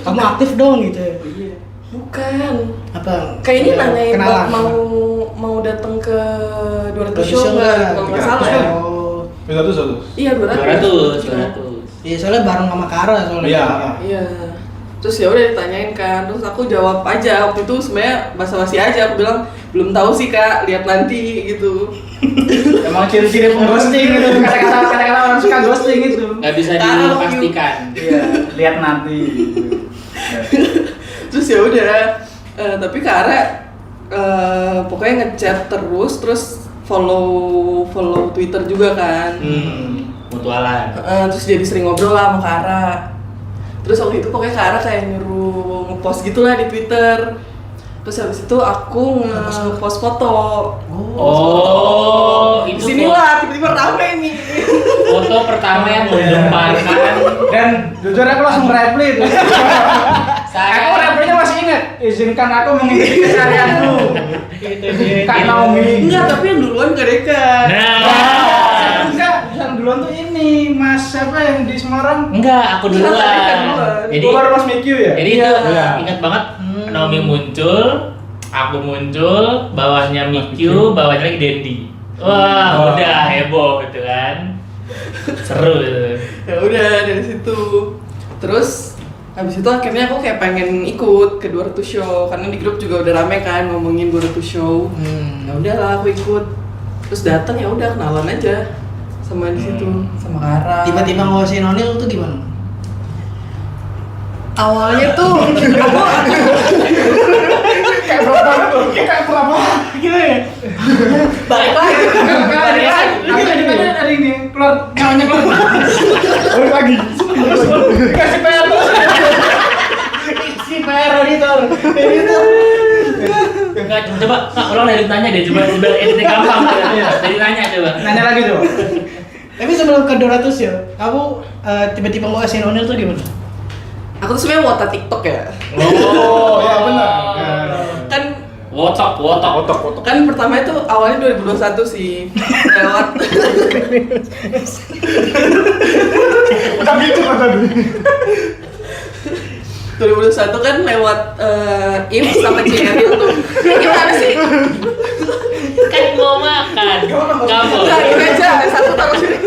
Kamu aktif dong gitu. Iya. Bukan. Apa? Kayaknya nanyain kenalan. mau datang ke 200 200 show nggak? Kalau nggak salah ya. Oh. Itu. Iya 200. Iya, soalnya bareng sama Kara soalnya. Iya. Iya. Terus ya udah ditanyain kan, terus aku jawab aja. Waktu itu sebenarnya basa-basi aja, aku bilang belum tahu sih Kak, lihat nanti gitu. Emang ciri-ciri ghosting gitu, kata-kata orang suka ghosting itu. Nggak bisa Tahu. dipastikan. Iya, lihat nanti. Terus ya udah, tapi Kara pokoknya ngechat terus follow Twitter juga kan. Mutualan. Terus jadi sering ngobrol lah sama Kara. Terus waktu itu pokoknya Kara kayak nyuruh ngepost gitulah di Twitter. Terus habis itu aku ngepost foto. Oh, Di itu sini lah tiba-tiba rame nih. foto pertama yang menggemparkan. Dan jujur aku langsung reply itu. Saya Aku reply-nya masih ingat. Izinkan aku mengikuti keseharianku. Itu dia. Kak Naomi. Enggak, tapi yang duluan gak dekat. Enggak, yang duluan tuh ini Mas siapa yang di Semarang? Enggak, aku Iya, kan duluan. duluan. Jadi Gua baru Mas Mikyu ya? Jadi itu Iya. ingat banget Naomi muncul, aku muncul, bawahnya Mikyu, bawahnya lagi Dendi. Wah, udah heboh gitu kan. Seru gitu. Ya udah dari situ. Terus habis itu akhirnya aku kayak pengen ikut ke 200 show karena di grup juga udah rame kan ngomongin 200 show. Ya udahlah aku ikut. Terus datang ya udah kenalan aja sama di situ sama Kara. Tiba-tiba ngawasin Onil tuh gimana? Awalnya tuh Kayak berapa? Gila ya? balik lagi. Hari ini keluar nyawanya keluar. Balik lagi. Kasih PR terus. Si PR editor. Enggak, coba Kak, ulang dari tanya deh, coba biar editing gampang. Dari nanya coba. Nanya lagi coba. Tapi sebelum ke 200 ya, kamu tiba-tiba ngawasin Onil tuh gimana? Aku tuh sebenarnya wota TikTok ya. Oh, ya benar. Kan Wotok. Otok. kan pertama itu awalnya 2021 sih lewat Udah gitu kan tadi. 2021 kan lewat Im sama Ceril tuh. Gimana sih? Kan mau makan. Kamu. Nah, ini aja satu taruh sini.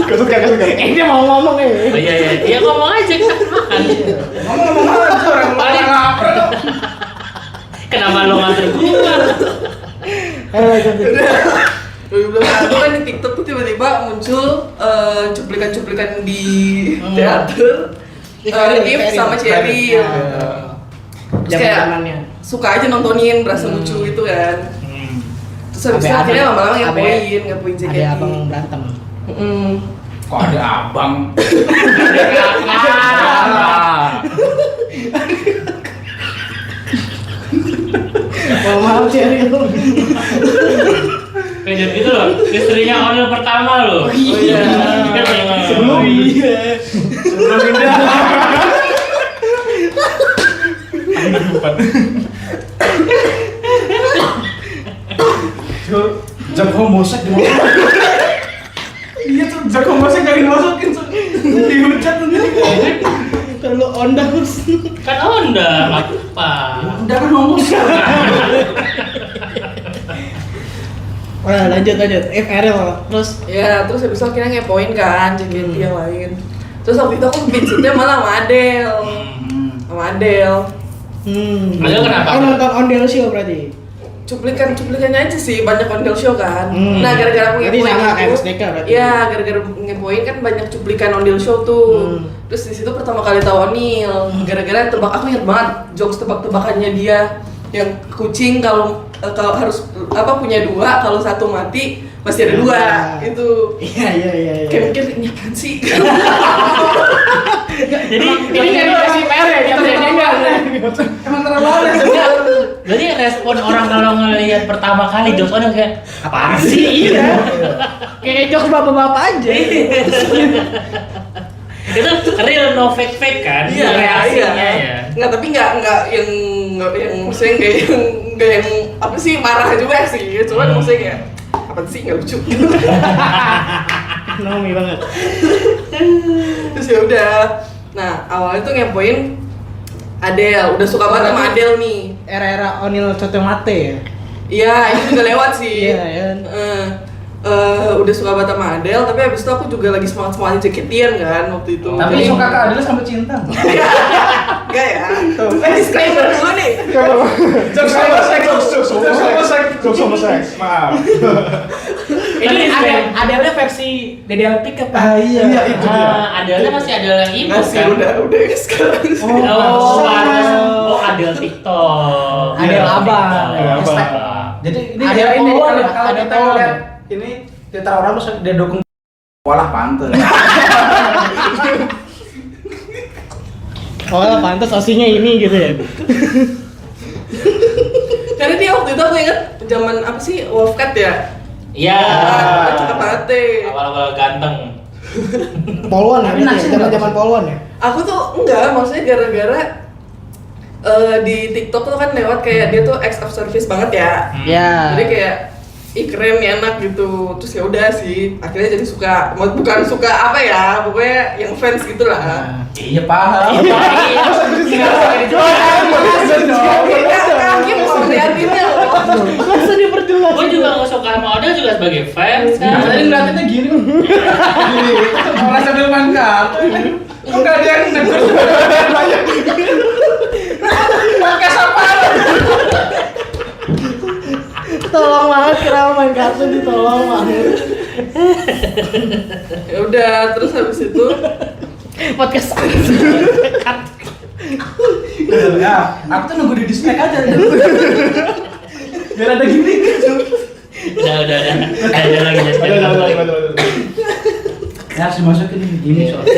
Kasut kan. Dia mau ngomong Oh iya. Dia ngomong aja kan makan. Ngomong aja orang lapar. Kenapa lo ngatur gua? 2021 kan di TikTok tuh tiba-tiba muncul cuplikan-cuplikan di teater Im sama Ceril. Terus kayak suka aja nontonin, berasa lucu gitu kan. Terus habis itu akhirnya lama-lama ngepoin JKT. Ada abang berantem. Kok ada abang? Maaf Ceril. Kayak gitu loh, istrinya Onil pertama loh. Oh iya. Sebelum Pindah. Jak homosek di mana? Iya tuh jak homosek gak dimasukin dihujat tuh. Terlalu onda Gus. kan Onda, apa? Udah kan homosek. Wah, lanjut. FRL terus Ya, terus habis itu akhirnya ngepoin kan JKT yang lain. Terus waktu itu aku pinsetnya malah sama Adele. Adele kenapa? Oh, nonton Ondel Show berarti. Cuplikannya aja sih, banyak Ondel Show kan. Nah, gara-gara aku Berarti ngepoin sama kayak itu, Mustika berarti. Iya, gara-gara ngepoin kan banyak cuplikan Ondel Show tuh. Terus di situ pertama kali tahu Onil. Gara-gara aku ingat banget jokes tebak-tebakannya dia yang kucing kalau harus punya dua, kalau satu mati masih ada dua. Itu Iya. kayak mikir ini apaan sih? Jadi Ini kan dikasih PR ya, dia enggak. Emang terlalu aneh. Jadi respon orang kalau ngelihat pertama kali jokes Onil kayak apaan sih? Iya. Kayak jokes bapak-bapak aja. Itu real no fake kan? Reaksinya ya. Nggak, tapi nggak yang maksudnya nggak yang apa sih marah juga sih. Cuma maksudnya kayak apa sih nggak lucu. Nomi banget. Terus ya udah. Nah awalnya tuh ngepoin Adele, udah suka banget sama Adele nih. Era-era Onil Cote Mate ya. Iya, itu juga lewat sih. Iya, ya. Udah suka banget sama Adele, tapi abis itu aku juga lagi semangat-semangatnya JKT-an kan waktu itu. Tapi Jadi- suka Kak Adele sampai cinta. Enggak ya? Disclaimer dulu nih. Jokes homosek. Maaf. Ini ada versi Dedel Pickup. Iya itu dia. Adele masih ada yang ibu Masih kan? udah ya sekarang. Adele TikTok. Adele abang. Hashtag. Jadi ini Ada kayak ini, polwan ada- ya, kalau ada kita polwan. lihat ini Twitter orang terus dia dukung walah pantes. Oh, pantas osinya ini gitu ya. Karena dia waktu itu aku ingat zaman apa sih Wolfcat ya? Iya. Cakep banget deh. Awal-awal ganteng. Polwan ya, Tapi nasi zaman Polwan ya. Aku tuh enggak, maksudnya gara-gara di TikTok tuh kan lewat kayak dia tuh acts of service banget ya. Ya. Jadi kayak keren nih enak gitu. Terus ya udah sih, akhirnya jadi suka. Bukan suka apa ya, pokoknya yang fans gitu lah. Iya paham. Kaki mau ngeliatinnya loh. Masa diperjelas. Gue juga nggak suka sama Odell juga sebagai fans kan. Tadi ngeliatinnya gini. Orang sambil main kartu. Enggak dia yang negur. Pakai sapaan. Tolong banget kenapa main kartu ditolong banget. Ya udah, terus habis itu Podcast Ya, aku tuh nunggu di distract aja. Biar ada gini. Udah. Ada lagi Ya harus dimasukin gini soalnya.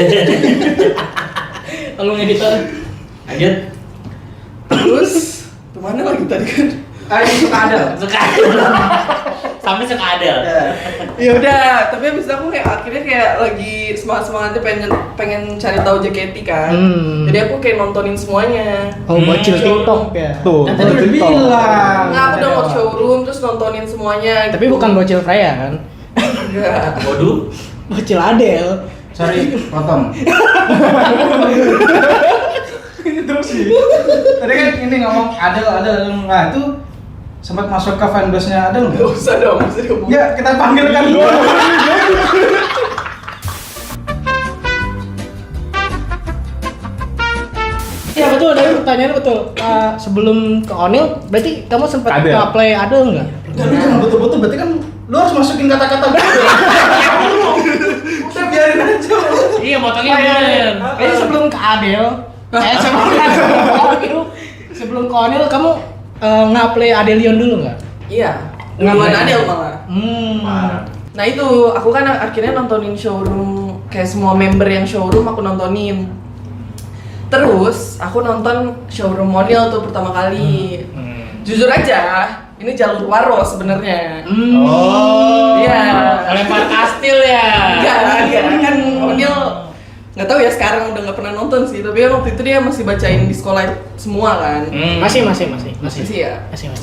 tolong editor. Lanjut. terus kemana lagi tadi kan? Suka ada. Suka. Sampai suka Adele. Ya udah, tapi abis itu aku kayak akhirnya kayak lagi semangatnya pengen cari tahu JKT kan. Jadi aku kayak nontonin semuanya. Oh, bocil TikTok ya. Tuh, Kan tadi udah TikTok. bilang. Nah, aku download showroom terus nontonin semuanya. Tapi gitu. bukan bocil Freya kan? Enggak. Waduh. Bocil Adele. Sorry, potong. Interupsi. Tadi kan ini ngomong Adel. Nah itu sempat masuk ke fanbase-nya Adel nggak? Gak usah dong, bisa diomongin. Ya kita panggilkan. Iya betul, dari pertanyaan betul. Sebelum ke Onil, berarti kamu sempat Adel. nge-apply Adel nggak? Dan itu nggak betul-betul, berarti kan lu harus masukin kata-kata gitu. Udah biarin aja. Iya, motongnya bener. Jadi sebelum ke Adel, sebelum ke Onil, kamu nge-apply Adelion dulu nggak? Iya, Nggak duluan main. Adel malah. Nah itu, aku kan akhirnya nontonin showroom, kayak semua member yang showroom aku nontonin. Terus, aku nonton showroom Monil tuh pertama kali. Jujur aja, ini jalur waro sebenarnya. Oh. Iya. Lempar kastil ya. Enggak, kan Monil nggak tahu ya sekarang udah nggak pernah nonton sih. Tapi waktu itu dia masih bacain di sekolah semua kan. Masih. Masih ya. Masih.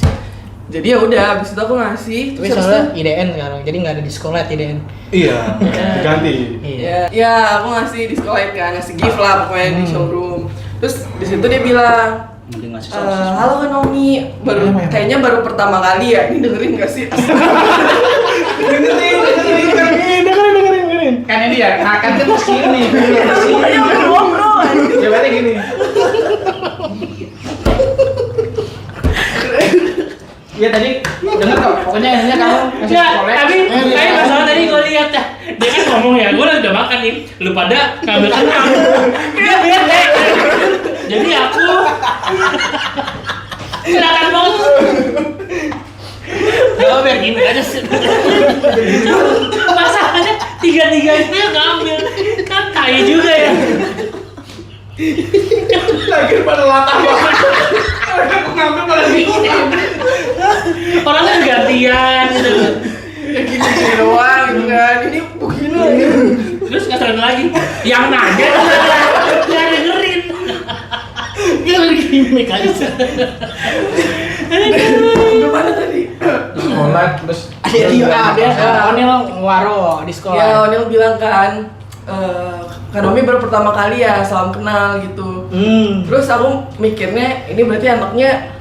Jadi ya udah, abis itu aku ngasih. Tapi terus soalnya habis itu- IDN sekarang, jadi nggak ada di sekolah IDN. Iya, diganti. Iya. Ya, aku ngasih di sekolah kan, ngasih gift lah pokoknya di showroom. Terus di situ dia bilang, halo Kak Nomi, kayaknya baru pertama kali ya, ini dengerin gak sih? Dengerin. Kan ini ya, kan ke sini. Pokoknya udah ngobrol aja. Jawabannya gini. Iya tadi denger kok, pokoknya intinya kamu ngasih Ya, kolek. tapi masalah tadi gue lihat ya, dia kan ngomong ya, gue udah makan nih, lu pada ngambil kentang, dia bete. Jadi aku silakan bos. Ya biar gini aja sih. Masalahnya tiga-tiganya ngambil, kan tai juga ya. Lagi pada latah banget. Aku ngambil malah bingung. Orangnya gantian gitu. Ya gini doang gitu kan, ini begini lagi. Terus ngeselin lagi, yang nanya dia dengerin. Gak ada gimmick aja. Udah mana tadi? Sekolah terus Ada Onil ngwaro di sekolah. Ya, Onil bilang kan, Kak Nomi baru pertama kali ya, salam kenal gitu. Terus aku mikirnya, ini berarti anaknya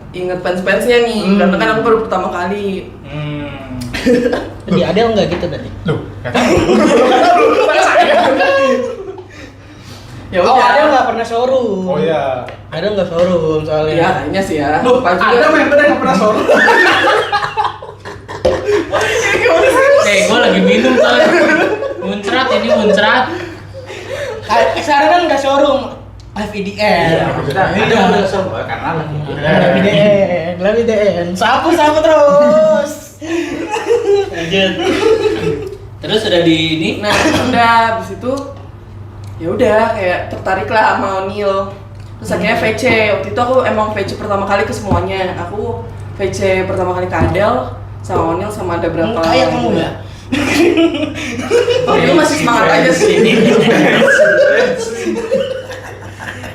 inget fans-fansnya nih, karena kan aku baru pertama kali. Di Adel nggak gitu berarti? Loh, kata Ya Oh, udah. Adel nggak pernah showroom. oh iya. Adel nggak showroom soalnya. Ya, kayaknya sih ya. Loh, Lupa ada juga. member yang nggak pernah solo. Gue lagi minum tuh. Muncrat ini muncrat. Sekarang kan nggak showroom. Live IDN. Ada semua karena Live IDN. Sapu terus. Lanjut. Terus udah di ini. Nah, udah habis itu ya udah kayak tertarik lah sama Onil. Terus akhirnya VC. Waktu itu aku emang VC pertama kali ke semuanya. Aku VC pertama kali ke Adel sama Onil sama ada berapa. Kayak kamu ya. Onil masih semangat aja sih.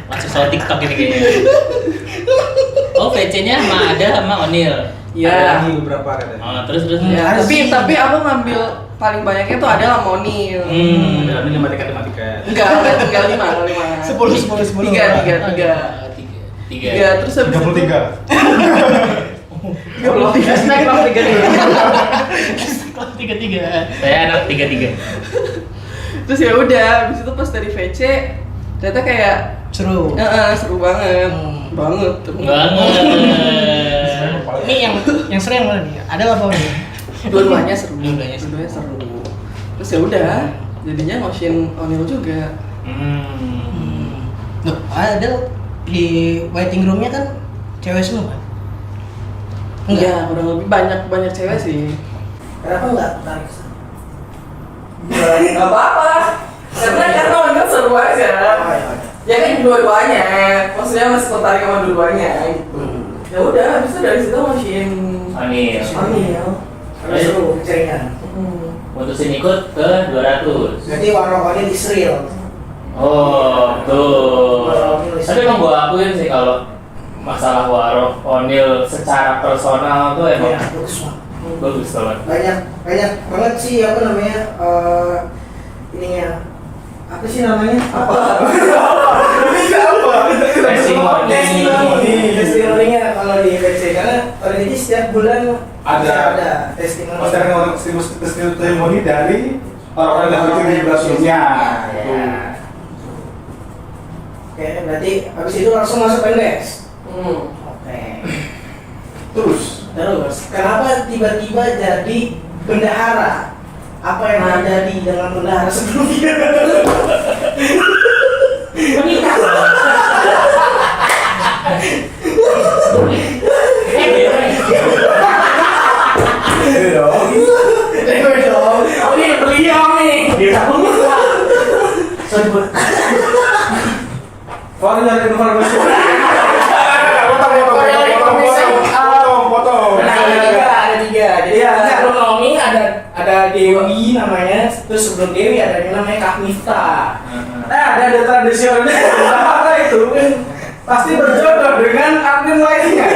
Masuk soal TikTok ini kayaknya. Oh, VC-nya sama ada sama Onil. Iya. Ada lagi beberapa katanya. Oh, terus. Ya, tapi aku ngambil paling banyaknya tuh Adel sama Onil. Ada ini matematika. Enggak, tinggal 5. 10. Tiga. Terus habis itu 33. 33 snack lah 3. Saya anak 33. Terus ya udah, habis itu pas dari VC ternyata kayak Seru. seru banget. Banget. Ini yang seru yang mana nih? Adel apa Onil? Dua-duanya seru. Dua-duanya seru. Terus ya udah, jadinya ngosin Onil juga. Loh, Adel di waiting roomnya kan cewek semua kan? Iya, kurang lebih banyak cewek sih. Kenapa nggak tarik? Gak apa-apa. Karena Onil seru aja. Ya kan dua-duanya. Maksudnya masih tertarik sama dua-duanya gitu. Ya udah, habis itu dari situ ngosin Onil. Onil. Seru keceringan. Mutusin ikut ke 200. Berarti warna-warni di Sril. Oh, tuh. Tapi emang gua akuin sih kalau masalah Waro Onil secara personal tuh emang bagus banget. Banyak banget sih apa namanya ininya apa sih namanya? Apa? testimoninya kalau di PC karena kalau ini setiap bulan ada testimoni dari orang-orang yang berarti di bulan sebelumnya. Oke, berarti habis itu langsung masuk pendes. Oke. Terus, kenapa tiba-tiba jadi bendahara? Apa yang terjadi dengan bendahara sebelumnya? Menikah. Dewe dong. Oh ini beliau nih. Dia sorry bro. Dari informasi. Potong. Ada tiga. Jadi sebelum Nomi ada Dewi namanya, terus sebelum Dewi ada yang namanya Kak Mifta. Ada tradisional apa itu pasti berjodoh dengan admin lainnya.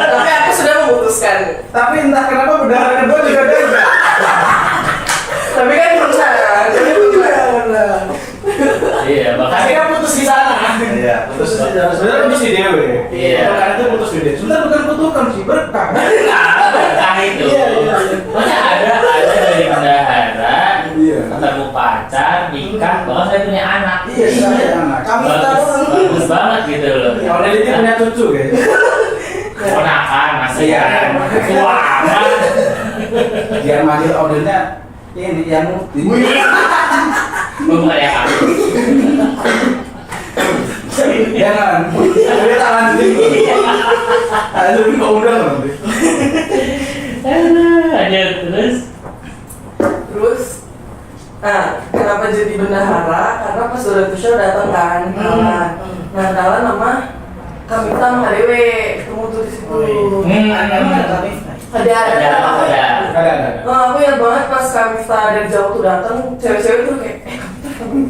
Tapi aku sudah memutuskan. Tapi entah kenapa bendahara kedua juga ada. Tapi kan benar. Iya, Tapi makanya kan putus di sana. Iya, sebenarnya putus di dewe. Iya. Karena itu putus di dewe. Sebenarnya bukan kutukan sih, berkah. berkah itu. Makanya ada dari bendahara Iya. ketemu pacar, nikah, bahkan saya punya anak. Iya, saya anak. Kami Bagus banget gitu loh. Kalau dari dia punya cucu guys. Ponakan masih Iya. tua amat. Biar manggil ordernya ini yang mukti. Bukan yang aku. Jangan. Dia tangan sendiri. Ada lebih kau udah nanti. Aja terus. Kenapa jadi bendahara? Karena pas udah tuh show datang kan, kenalan nama Kamita sama Dewe, ketemu tuh di situ. Ada. Aku ingat banget pas Kamita dari jauh tuh datang, cewek-cewek tuh kayak,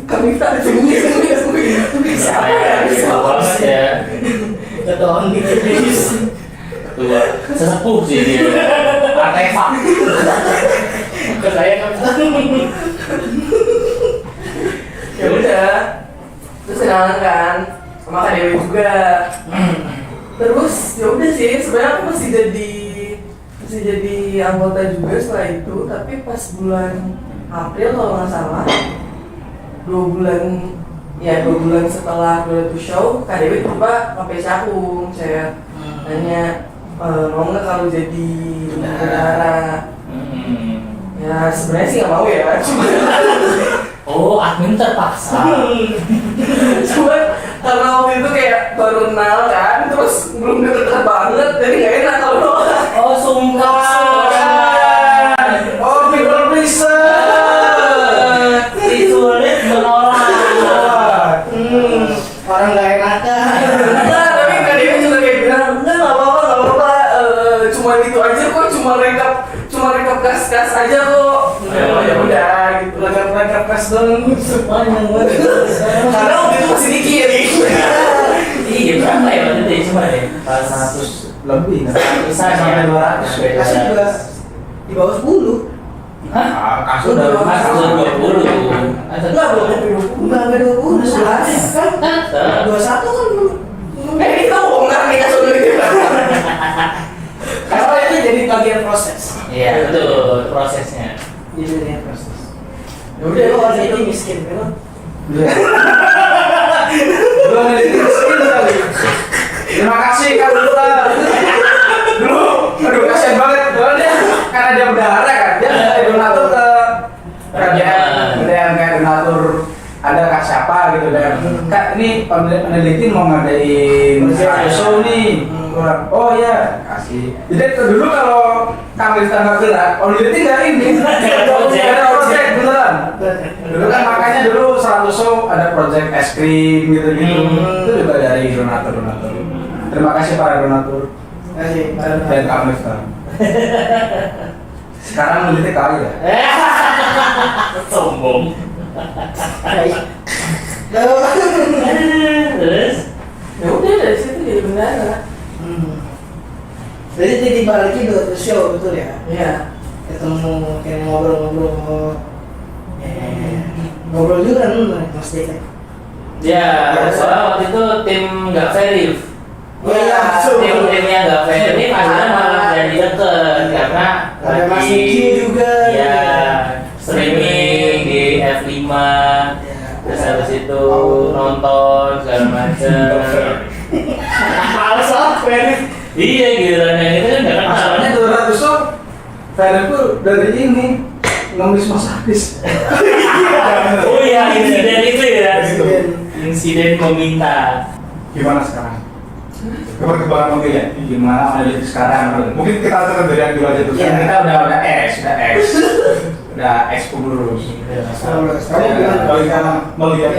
Kamita, tunggu. Siapa ya? Tua banget ya. Ketahuan dikit guys. Tua. Sesepuh sih dia. Artefak. Ke saya Kak Mifta. Ya udah, terus kenalan kan, sama Kak Dewi juga. Terus ya udah sih, sebenarnya aku masih jadi anggota juga setelah itu, tapi pas bulan April kalau nggak salah, 2 bulan setelah Dua Show, Kak Dewi tiba nge-PC aku, saya nanya mau nggak kalau jadi bendahara. Ya sebenarnya sih nggak mau ya, Oh, admin terpaksa. Cuman karena waktu itu kayak baru kenal kan, terus belum deket banget, jadi nggak enak kalau Oh, sumpah. Oh, people pleaser. Sulit menolak. Orang nggak enakan. Nah, tapi Kak Dewi juga kayak bilang, enggak apa-apa, cuma itu aja kok, cuma rekap kas aja kok. Ya udah gitu. Ragam kas dong sepanjang banget. Karena waktu itu masih dikit. Iya, berapa ya waktu itu cuma deh? 100 lebih. Sampai 200. Kasih juga di bawah 10. Hah? Kasus udah Mas 20. Enggak 20. Enggak 20. 11 kan? 21 kan belum. Kita bongkar nih kasus itu. Karena itu jadi bagian proses. Iya, betul prosesnya. Jadi bagian proses. Ya udah lo orang itu miskin kan? Belum ada miskin kali. Terima kasih Kak Lula. Dulu, aduh kasihan banget. Karena dia bendahara kan, dia dari donatur ke kerajaan. Ada yang kayak donatur, ada kak siapa gitu dan Kak ini peneliti mau ngadain show nih. Oh ya, kasih. Jadi dulu kalau kami tanggal gerak, peneliti nggak ini. Ada project beneran. Dulu kan makanya dulu 100 show ada project es krim gitu-gitu. Itu juga dari donatur. Terima kasih para donatur. Kasih. Dan kami sekarang meneliti kali ya. Sombong. Terus? Ya udah dari situ jadi bendahara. Jadi tiba lagi Dua Show betul ya? Iya. Ketemu kayak ngobrol-ngobrol. Ngobrol juga kan Mas Deka. Ya, soalnya waktu itu tim nggak verif. Iya, Tim-timnya nggak verif, akhirnya malah jadi deket karena ada Mas Niki juga. ya streaming di F5, terus habis itu nonton segala macem. Males lah, verif. Iya giliran yang itu kan nggak kenal. Masalahnya 200 shop Ferry tuh dari ini ngemis Mas Hafiz. Oh iya, insiden itu ya. Insiden meminta. Gimana sekarang? Perkembangan mobil ya? Gimana ada di sekarang? Mungkin kita akan dari yang dulu aja tuh. Iya, kita udah X pengurus. Kamu bilang kalau kita melihat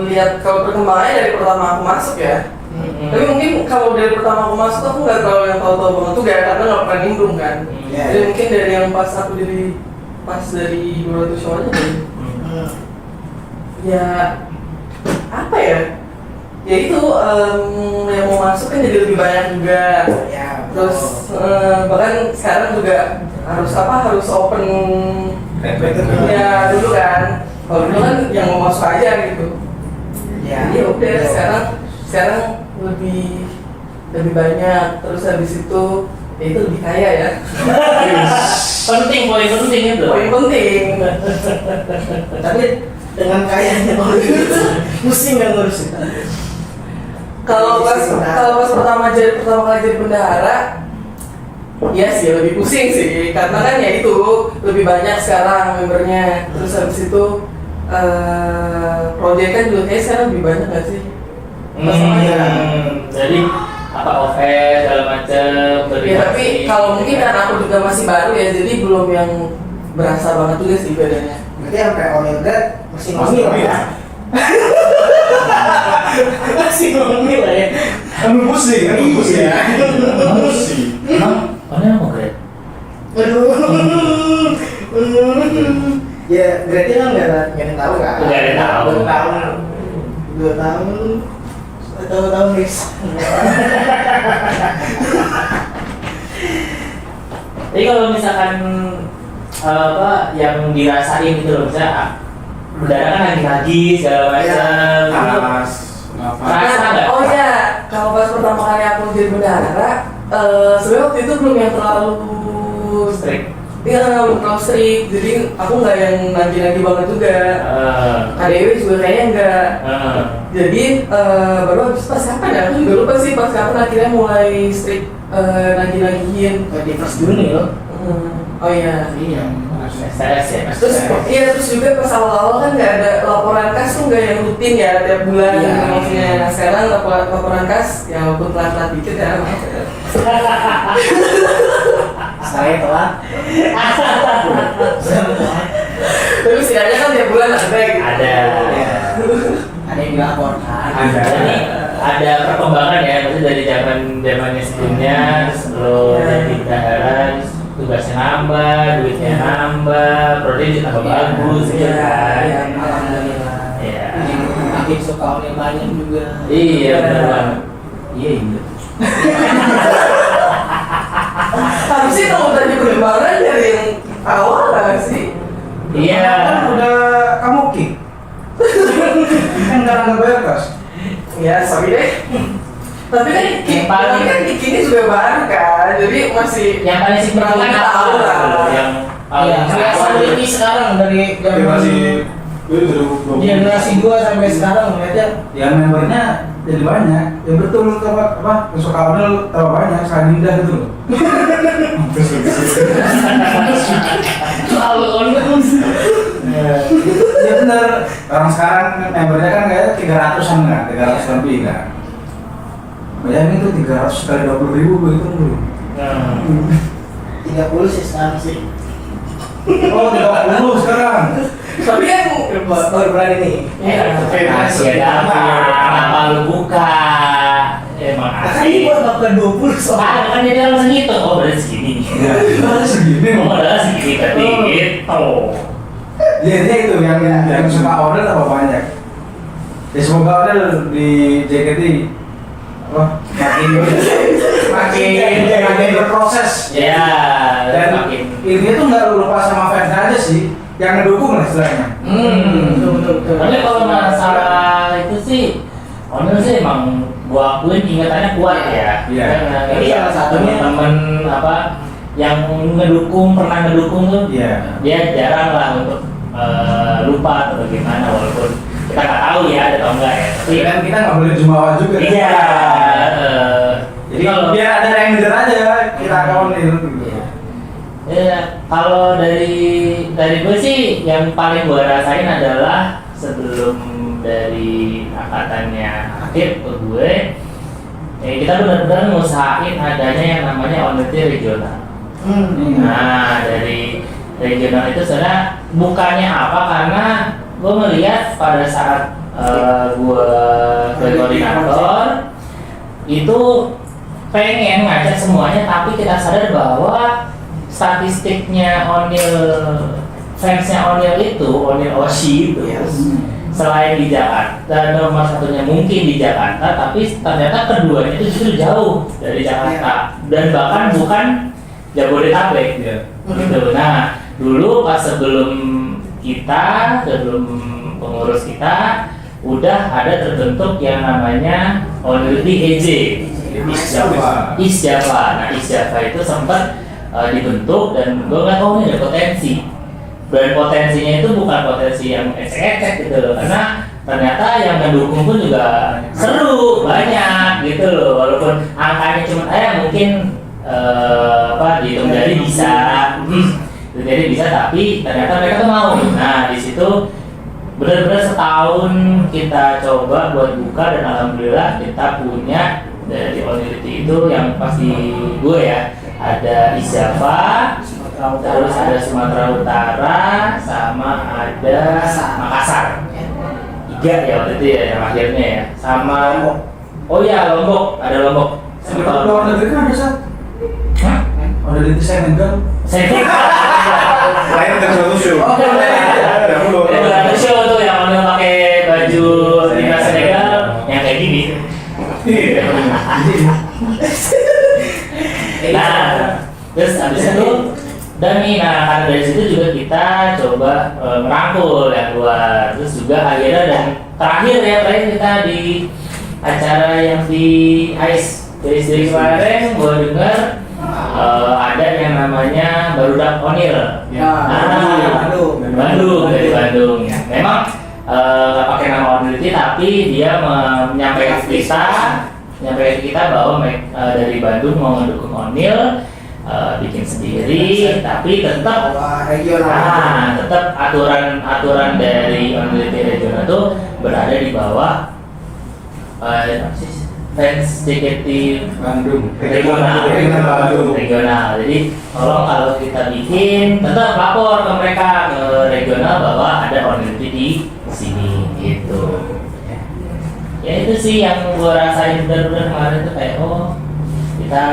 Ya, kalau perkembangannya dari pertama aku masuk ya. Tapi mungkin kalau dari pertama aku masuk aku nggak terlalu yang tahu-tahu banget tuh kayak karena nggak pernah nimbrung kan. Jadi mungkin dari yang pas dari 200 show aja deh. Ya apa ya? Ya itu yang mau masuk kan jadi lebih banyak juga. Ya, Terus bahkan sekarang juga harus open ya dulu kan. Kalau dulu kan yang mau masuk aja gitu. Ya. Jadi udah sekarang lebih banyak. Terus habis itu ya itu lebih kaya ya. Poin penting itu. Poin penting. Tapi dengan kayanya pusing nggak ngurusin. Kalau pas pertama kali jadi bendahara, ya sih lebih pusing sih, karena kan ya itu lebih banyak sekarang membernya. Terus habis itu proyek kan juga kayak sekarang lebih banyak nggak sih? Jadi apa OVS segala macam. Ya tapi kalau mungkin karena aku juga masih baru ya, jadi belum yang berasa banget juga sih bedanya. Berarti sampai Omega masih ngomil ya? Masih ngomil lah ya? Kamu pusing, Iya. Pusing. Mana mau grade? Aduh. Ya, berarti kan nggak ada yang tahu kan? Nggak ada yang tahu. 2 tahun. 2 tahun guys. Jadi kalau misalkan yang dirasain gitu loh, misalnya udara kan lagi segala macam. Rasa nggak? Oh ya, kalau pas pertama kali aku jadi bendahara, sebenarnya waktu itu belum yang terlalu Strict. Iya, belum terlalu strict. Jadi aku nggak yang nagih-nagih banget juga. KDW juga kayaknya enggak. Jadi baru habis pas kapan ya? Aku juga lupa sih pas kapan akhirnya mulai strict nagih-nagihin. Kayak di first Juni loh. Oh iya. Iya. STS ya. Terus juga pas awal-awal kan nggak ada laporan kas tuh nggak yang rutin ya tiap bulan. Iya. Maksudnya nah, sekarang laporan kas yang walaupun telat-telat dikit ya. Maaf ya. Saya telat. Tapi setidaknya kan tiap bulan ada gitu. Ada. Ada yang dilaporkan. Jadi ada perkembangan ya, maksudnya dari zamannya sebelumnya, lo jadi bendahara, tugasnya nambah, duitnya nambah, proyek tambah bagus gitu kan. Iya, alhamdulillah. Iya. Makin suka orang banyak juga. Iya benar banget. Iya. Harusnya kalau tadi perkembangan dari yang awal nggak sih? Iya. Kan udah kamu kick. Kan nggak bayar kas. Ya, sorry deh. Tapi kan ini juga baru kan, jadi masih Yang paling signifikan kurang apa? tahu lah. Yang Iya, sama ini sekarang dari generasi 2 sampai sekarang ngeliatnya Ya membernya jadi banyak. Ya betul apa suka order tambah banyak, sekali indah gitu loh. Selalu on. Ya benar. Orang sekarang membernya kan kayak 300-an kan, 300 lebih kan. Bayangin tuh 300 kali 20.000 begitu dulu. 30 sih sekarang sih. Oh 30 sekarang. Tapi kan Baru berani nih. Masih ada apa? Kenapa lu buka? Emang Kan asik. ini buat bakal 20 soalnya. Kan jadi langsung gitu. Oh berarti segini. Ya, itu segini. Oh udah segini tadi gitu. Jadi itu yang suka order tambah banyak. Ya semoga order di JKT makin berproses. Ya. Dan Makin. ini tuh nggak lupa sama fans aja sih. yang ngedukung lah istilahnya. Tapi kalau masalah itu sih, Onil sih emang gua akuin ingatannya kuat ya. Iya. Ini salah satunya temen apa yang pernah ngedukung tuh, Iya. dia jarang lah untuk lupa atau bagaimana, walaupun kita nggak tahu ya ada atau enggak ya. Tapi Kan kita nggak boleh jumawa juga. iya. Jadi biar ada yang ngejar aja kita kawan itu. Ya, kalau dari gue sih yang paling gue rasain adalah sebelum dari angkatannya akhir ke gue, kita benar-benar ngusahain adanya yang namanya Onity regional. Nah, dari regional itu sebenarnya bukannya apa, karena gue melihat pada saat gue koordinator itu pengen ngajak semuanya, tapi kita sadar bahwa statistiknya Onil, fansnya Onil itu, Onil Oshi itu, selain di Jakarta, nomor satunya mungkin di Jakarta, tapi ternyata keduanya itu justru jauh dari Jakarta dan bahkan bukan Jabodetabek. Gitu. Nah, dulu pas sebelum pengurus kita udah ada terbentuk yang namanya Onility EJ, East Java. Nah, East Java itu sempat dibentuk dan gue nggak tahu ini ada potensi, dan potensinya itu bukan potensi yang ecek-ecek gitu loh, karena ternyata yang mendukung pun juga seru, banyak gitu loh, walaupun angkanya cuma mungkin dihitung jari bisa, jadi bisa, tapi ternyata mereka tuh mau. Nah, di situ benar-benar setahun kita coba buat buka, dan alhamdulillah kita punya dari Onility itu yang pasti gue ya, ada East Java, terus ada Sumatera Utara, sama ada Makassar. 3 ya waktu itu ya yang akhirnya ya, sama Lombok, ada Lombok. Onility kan ada satu. Hah? Onility Senegal. Lain kan satu show. Itu ada show tuh yang Onil pakai baju timnas Senegal yang kayak gini. Nah, terus habis itu karena dari situ juga kita coba merangkul yang luar, terus juga akhirnya dan terakhir kita di acara yang di AIS dari kemarin gue dengar ada yang namanya Barudak Onil. Bandung dari Bandung ya. Memang nggak pakai nama Onility, tapi dia menyampaikan kita bahwa dari Bandung mau mendukung Onil, bikin sendiri, tapi tetap tetap aturan dari Onility regional itu berada di bawah fans JKT Bandung regional. Jadi kalau kita bikin tetap lapor ke mereka, ke regional, bahwa ada Onility di sini gitu. Ya itu sih yang gue rasain benar-benar kemarin tuh, kayak kita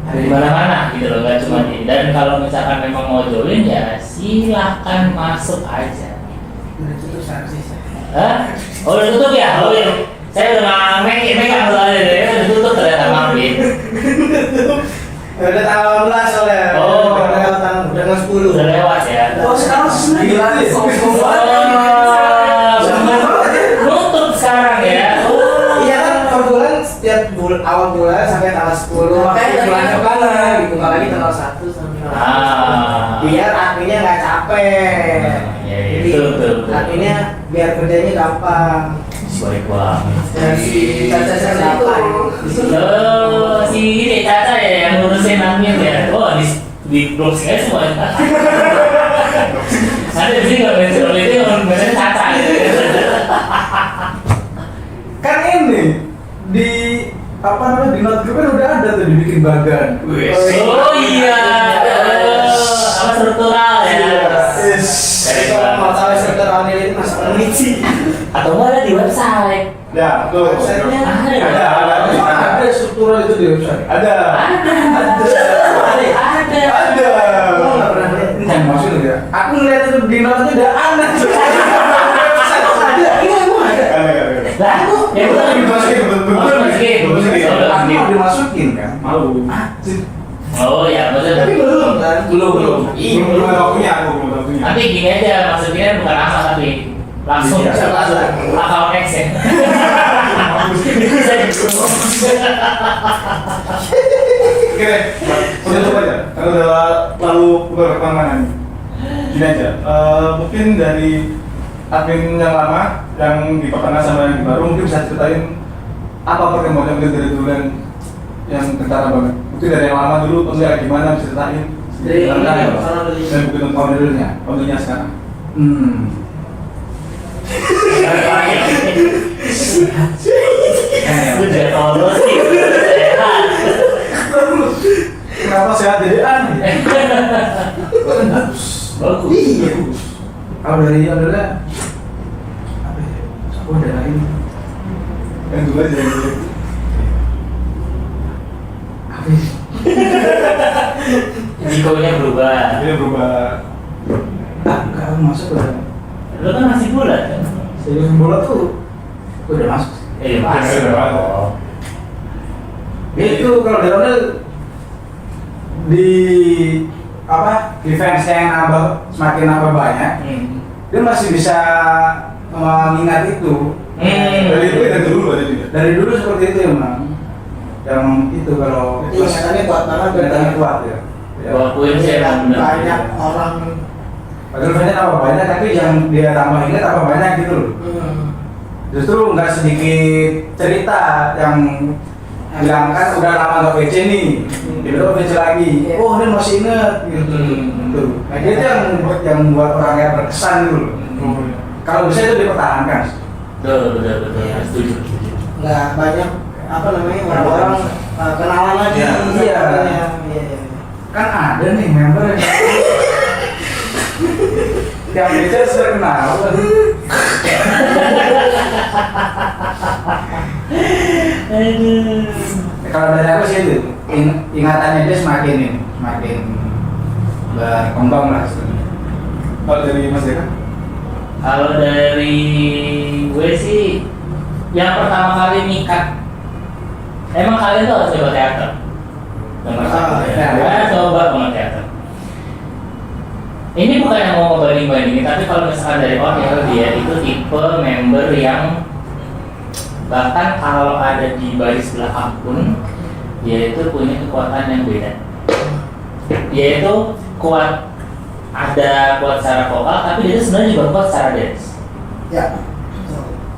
ada di mana-mana gitu loh, nggak cuma ini. Dan kalau misalkan memang mau join ya silahkan masuk aja. Udah tutup sih. Udah tutup ya? Saya udah nggak megang soalnya, udah tutup ternyata, maafin. Udah tanggal 18 soalnya. Udah 10. Udah lewat ya. Sekarang Gila, Nutup sekarang ya. Iya kan, per bulan setiap awal bulan sampai tanggal 10. Makanya bulan depan dibuka lagi tanggal 1 sampai biar adminnya nggak capek. Ya, Jadi betul. adminnya biar kerjanya gampang. Baik banget. Dan si Caca itu Si ini Caca ya yang ngurusin admin ya. Di blog saya semua. Ada sih nggak mention itu yang mention Caca gitu. kan ini di di not group kan udah ada tuh dibikin bagan. Oh iya. Apa struktural ya. Kalau mau tahu struktural ini masuk peneliti. Atau nggak ada di website. Ya, tuh. Websitenya Ada struktural itu di website. Ada. Lo nggak pernah lihat? Kan maksudnya ya. Aku ngeliat itu di not udah aneh. Ada, ini emang ada. Lah, ya betul. Aku dimasukin kan. Malu. Oh ya, maksudnya. Tapi belum kan? Belum. Iya, Belum ada waktunya aku belum tahu. waktunya. Nanti gini aja, maksudnya bukan asal tapi langsung Iya. akal X ya. Oke deh, udah coba aja. Karena udah lalu beberapa kemana nih. Gini aja, mungkin dari admin yang lama, yang di pertengahan sama yang di baru, mungkin bisa ceritain apa perkembangan mungkin dari dulu yang kentara banget. Mungkin dari yang lama dulu, terus kayak gimana bisa ceritain. Dari Karena ini, ya, kronologi. dan mungkin untuk foundernya sekarang. Udah tolong sih, sehat. Kenapa sehat jadi aneh? Bagus. Bagus. Iya. Kalau dari adalah apa ya? Aku daerah ini. Yang dulu aja yang dulu. Apa ya? Jikonya berubah. Dia berubah. Enggak masuk udah. Lu kan masih bulat kan? Serius bola tuh udah masuk. Masuk. Udah masuk. Itu kalau di Ronald di apa defense yang nambah semakin nambah banyak, dia masih bisa mengingat itu. Dari itu dari dulu ada juga. Dari dulu seperti itu emang. Yang itu kalau Jadi ingatannya kuat banget. ingatannya kuat ya. Gua akuin sih emang bener. Banyak orang. Padahal banyak tambah banyak, tapi yang dia tambah ingat tambah banyak gitu loh. Justru nggak sedikit cerita yang bilang kan udah lama nggak PC nih, tiba-tiba PC lagi. Oh ini masih inget gitu. Tuh. Nah itu yang membuat orang yang berkesan gitu loh. Kalau bisa itu dipertahankan. Betul, setuju. Nggak banyak apa namanya orang-orang kenalan lagi. Iya. Iya. Kan ada nih member yang bisa sudah kenal. Aduh. Kalau dari aku sih itu ingatannya dia semakin berkembang lah sebenarnya. Kalau dari Mas Deka? Kalau dari gue sih, yang pertama kali mikat, emang kalian tuh harus coba teater. Nomor satu, iya. ya, coba banget teater. Ini bukan yang mau banding-bandingin, tapi kalau misalkan dari Onel, dia itu tipe member yang bahkan kalau ada di baris belakang pun, dia itu punya kekuatan yang beda. Dia itu kuat, ada kuat secara vokal, tapi dia itu sebenarnya juga kuat secara dance. Ya.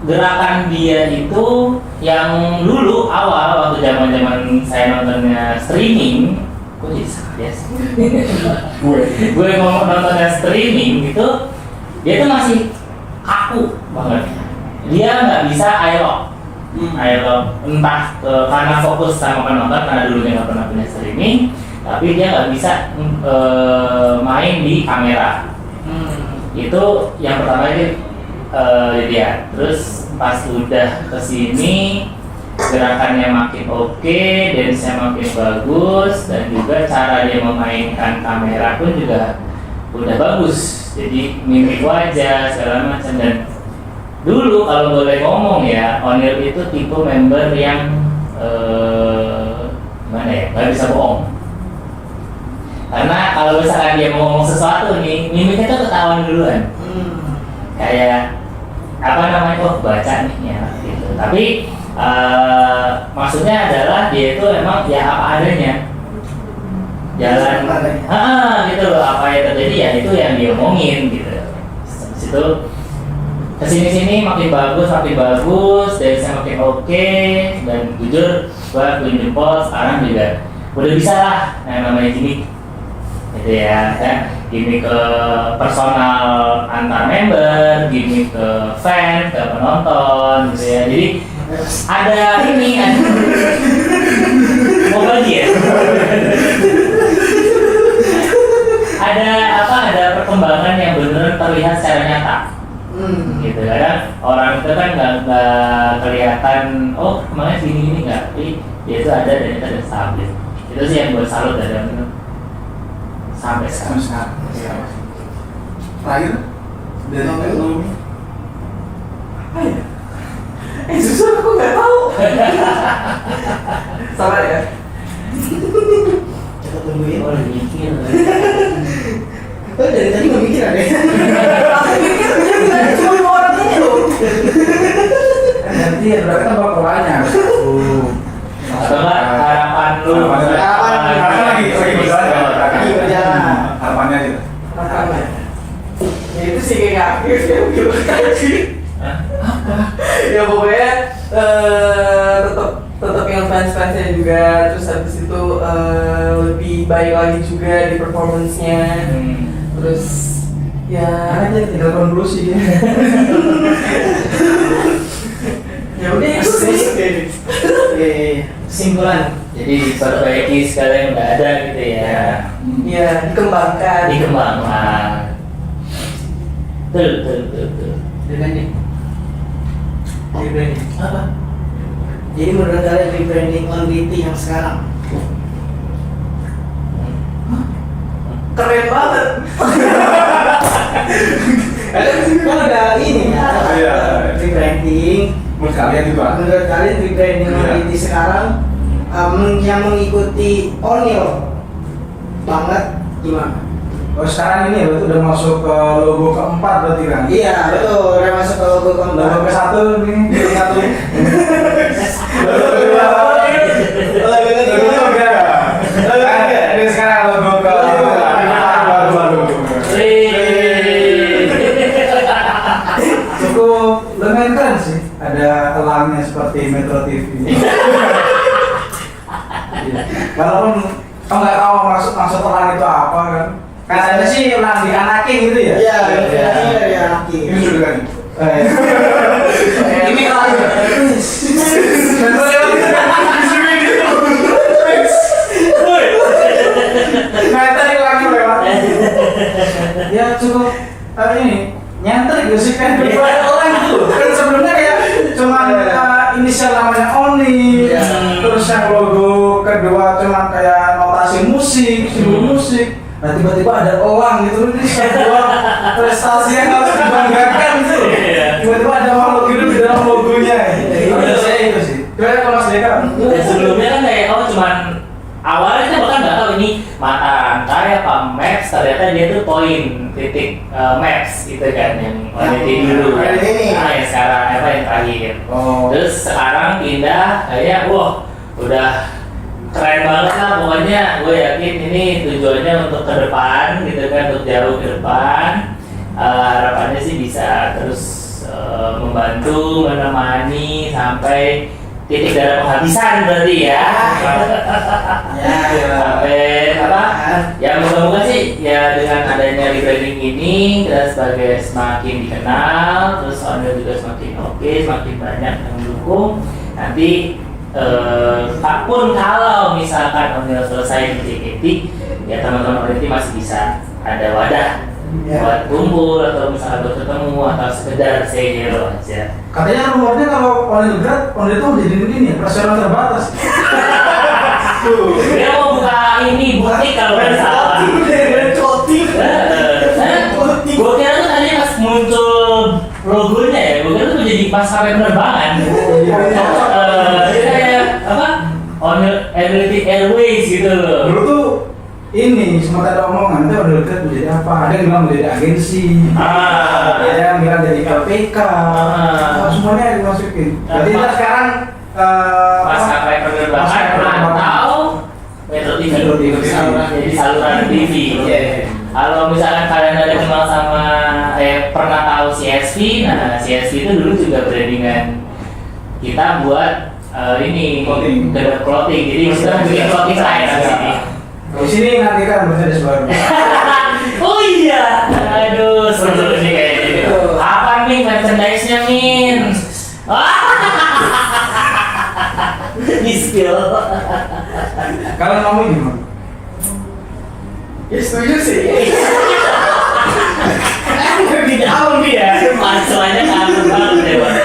Gerakan dia itu yang dulu awal waktu zaman saya nontonnya streaming, kok jadi salah ya sih? gue ngomong nontonnya streaming gitu, dia tuh masih kaku banget. Dia nggak bisa aerok entah karena fokus sama penonton, karena dulunya nggak pernah punya streaming, tapi dia nggak bisa main di kamera. Itu yang pertama dia. Terus pas udah kesini gerakannya makin oke, dance-nya makin bagus, dan juga cara dia memainkan kamera pun juga udah bagus. Jadi mimik wajah segala macam. Dan dulu kalau boleh ngomong ya, Onil itu tipe member yang gimana ya, nggak bisa bohong. Karena kalau misalkan dia mau ngomong sesuatu nih, mimiknya tuh ketahuan duluan. Kayak apa namanya, oh baca nih ya gitu. Tapi maksudnya adalah dia itu emang ya apa adanya, jalan gitu loh, apa yang terjadi ya itu yang dia omongin gitu. Situ kesini makin bagus, dance-nya makin oke, dan jujur gua akuin jempol sekarang juga udah bisa lah namanya gimmick gitu ya, gimmick ke personal antar member, gimmick ke fan, ke penonton gitu ya. Jadi ada ini ada mau bagi ya ada perkembangan yang benar terlihat secara nyata gitu. Kadang orang itu kan nggak kelihatan, oh kemarin gini nggak, tapi dia itu ada dan itu ada stabil. Itu sih yang buat salut dari orang sampai sekarang. Terakhir dari teknologi. Apa ya? Justru aku nggak tahu. Salah ya. Kita tungguin. Oh, mikir. Oh, dari tadi nggak mikir ada. Aku pikir dia cuma 2 orang ini loh. Nanti ya berarti kan bakal banyak. Atau enggak harapan lu? Harapan lagi berjalan. Lagi berjalan. Harapannya gitu. Makanya. Ya itu sih kayak akhir ya bilang tadi. Apa? Ya pokoknya tetap yang fans-fansnya juga, terus habis itu lebih baik lagi juga di performance-nya. Terus ya Aja tinggal konklusi ya. ya udah itu sih. Oke, kesimpulan. Jadi diperbaiki segala yang udah ada gitu ya. Ya dikembangkan. Dikembangkan. Betul. Rebranding. Apa? Jadi menurut kalian rebranding on BT yang sekarang Keren banget. kan udah ini ya, Iya. rebranding. Menurut kalian juga. Menurut kalian rebranding on Iya. BT sekarang yang mengikuti O'Neal banget gimana? Oh sekarang ini ya berarti udah masuk ke logo keempat berarti kan? Iya betul, udah masuk ke logo Logo keempat. ke satu nih, satu. Ini sekarang logo ke baru. Cukup lumayan keren sih. Ada elangnya seperti Metro TV. Walaupun kalau nggak tahu maksud elang itu apa kan? Katanya sih elang dianakin gitu ya? Iya, rebranding dari Anaki. Ini sudah kan. Ini elang. Nah tadi lagi lewat. Ya cukup ini nyenter gitu sih kan daripada orang itu kan sebelumnya kayak cuma inisial namanya Oni, terus yang logo kedua cuma kayak notasi musik, simbol musik. Nah tiba-tiba ada elang gitu, ini sebuah prestasi yang harus dibanggakan gitu. Tiba-tiba ada makhluk hidup di dalam logonya. Menurut saya itu sih. Gimana kalau Mas Deka? Dan sebelumnya kan kayak cuman awalnya kita bahkan nggak tahu ini mata rantai apa maps, ternyata dia tuh poin titik maps gitu kan yang ONT dulu kan. ini. Nah yang sekarang apa yang terakhir. Oh. Terus sekarang pindah kayaknya wah udah keren banget lah pokoknya. Gue yakin ini tujuannya untuk ke depan gitu kan, untuk jauh ke depan. Harapannya sih bisa terus membantu menemani sampai titik darah penghabisan berarti ya. Sampai apa? Ya moga-moga sih ya dengan adanya rebranding ini kita sebagai semakin dikenal, terus owner juga semakin oke, semakin banyak yang mendukung. Nanti pun kalau misalkan owner selesai di JKT, ya teman-teman ONT masih bisa ada wadah buat kumpul atau misalkan buat ketemu atau sekedar say hello aja. Katanya rumornya kalau Onel Grad, Onel itu jadi ini ya, perseroan terbatas. Dia mau buka ini butik kalau nggak salah. Gue kira tuh tadi pas muncul logonya ya, gue kira tuh menjadi pasar penerbangan. Kayak apa? Onel Emirates Airways gitu loh. Dulu tuh ini sempat ada omongan itu Onel Grad menjadi apa? Ada yang bilang menjadi agensi, ada yang bilang jadi KPK, semuanya dimasukin. Jadi kita sekarang Maskapai penerbangan atau Metro TV. Jadi saluran TV. Kalau misalkan kalian ada kenal sama pernah tahu CSV, nah CSV itu dulu juga brandingan kita buat ini clothing. Jadi kita bikin clothing lain di sini. di sini nanti kan Mercedes baru. Oh iya, aduh seru nih kayak gitu. Apa nih merchandise-nya Min? Di-spill. Kalau kamu gimana? Ya setuju sih. Lebih dalam dia, masalahnya kangen banget ya Bang.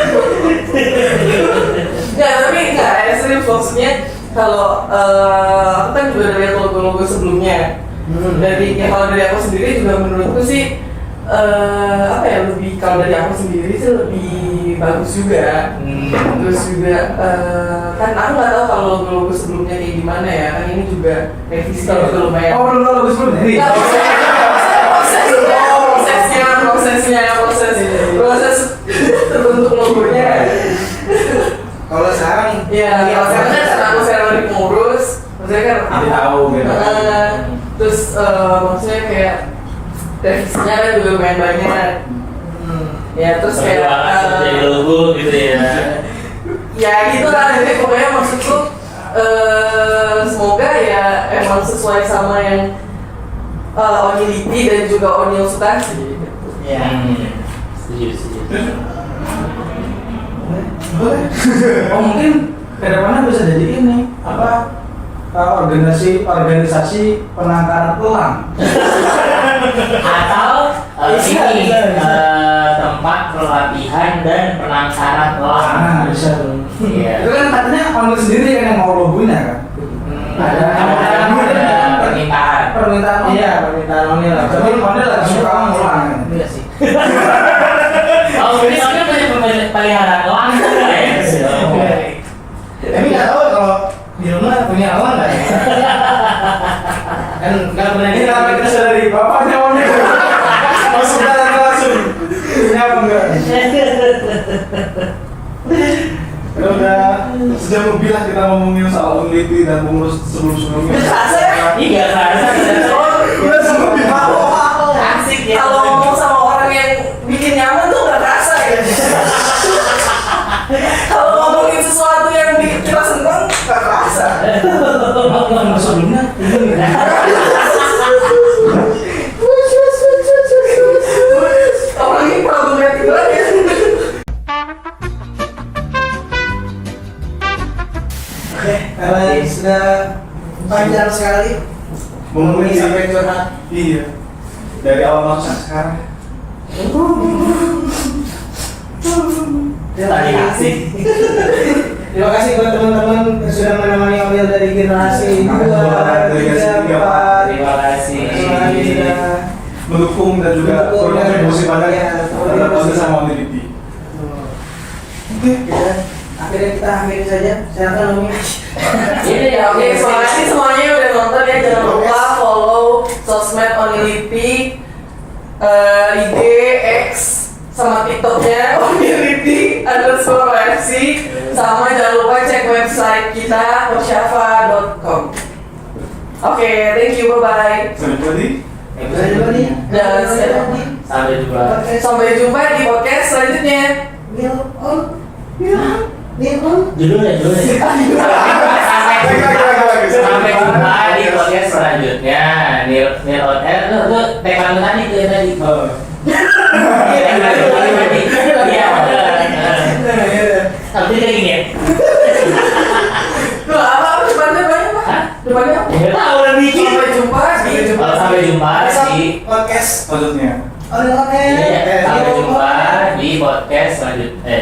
Nggak, tapi nggak, serius maksudnya kalau aku kan juga udah lihat logo-logo sebelumnya. Dari ya kalau dari aku sendiri juga menurutku sih apa ya, lebih kalau dari aku sendiri sih lebih bagus juga. Terus juga kan aku nggak tahu kalau logo sebelumnya kayak gimana ya, kan ini juga revisi kalau udah lumayan. Oh belum tahu sebelumnya. Nggak, proses Jadi tahu gitu. Terus maksudnya kayak revisinya kan juga lumayan banyak. Ya terus kayak jadi logo gitu ya. Ya gitu lah, jadi pokoknya maksudku semoga ya emang sesuai sama yang Onility dan juga Onil suka sih. Ya. Setuju. Oh mungkin kedepannya bisa jadi ini apa organisasi penangkaran elang. Atau ini tempat pelatihan dan penangkaran elang. Nah, bisa. Iya. Itu kan katanya Onil sendiri kan yang mau logonya kan. Ada permintaan iya permintaan Onil lah. Tapi Onil lagi suka ngulang. Iya sih. Oh, jadi soalnya punya peliharaan elang ya? Tapi nggak tahu kalau di rumah punya elang nggak ya? Kan nggak pernah Ini namanya kita sadari bapaknya Onil. Masuk dalam langsung. Punya apa enggak? Kalau udah sejam lebih lah kita ngomongin soal Onility dan pengurus sebelum-sebelumnya. Iya, kerasa. Udah sebelum Asik ya. Kalau ngomong sama orang yang bikin nyaman tuh nggak kerasa ya. Kalau ngomongin sesuatu yang bikin kita seneng nggak kerasa. Sebelumnya Orang ini problematik banget. Oke, karena sudah panjang sekali ngomongin sampai curhat. Iya. Dari awal masuk sampai sekarang. Tadi asik. Terima kasih buat teman-teman yang sudah menemani Onil dari generasi 2, Dari generasi 3, 4. Terima kasih. Terima kasih sudah Mendukung dan juga Mendukung dan- berkontribusi banyak Iya, terhadap proses sama Onility. Oke, akhirnya kita akhiri saja. Silakan Umi. Ini Ya oke, terima kasih semuanya udah nonton ya. Jangan lupa follow sosmed Onility, IG, X, sama TikToknya Onility_FC. Sama jangan lupa cek website kita persyafa.com. Oke, thank you, bye-bye. Sampai jumpa di Sampai jumpa nih. Dan Sampai jumpa. sampai jumpa di podcast selanjutnya. Judulnya. Sampai jumpa di podcast selanjutnya. Nil on air. Lu tekan tadi tuh yang tadi. Iya. Tapi kayak gini ya. Tuh, apa depannya banyak Pak? Hah? Depannya apa? Nggak tahu udah bikin. Sampai jumpa di Sampai jumpa di podcast. selanjutnya. Iya, sampai jumpa di podcast selanjutnya.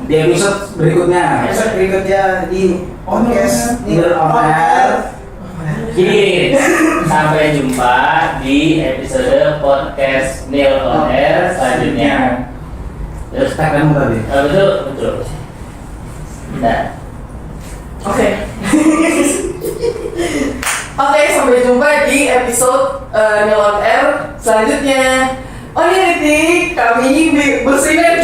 di episode berikutnya. Episode berikutnya di podcast Nil on Air. Gini, sampai jumpa di episode podcast Nil on Air selanjutnya. Terus Tagline tadi. betul. Nah. Oke. Oke, sampai jumpa di episode Nil on Air selanjutnya. Onility, kami bersinergi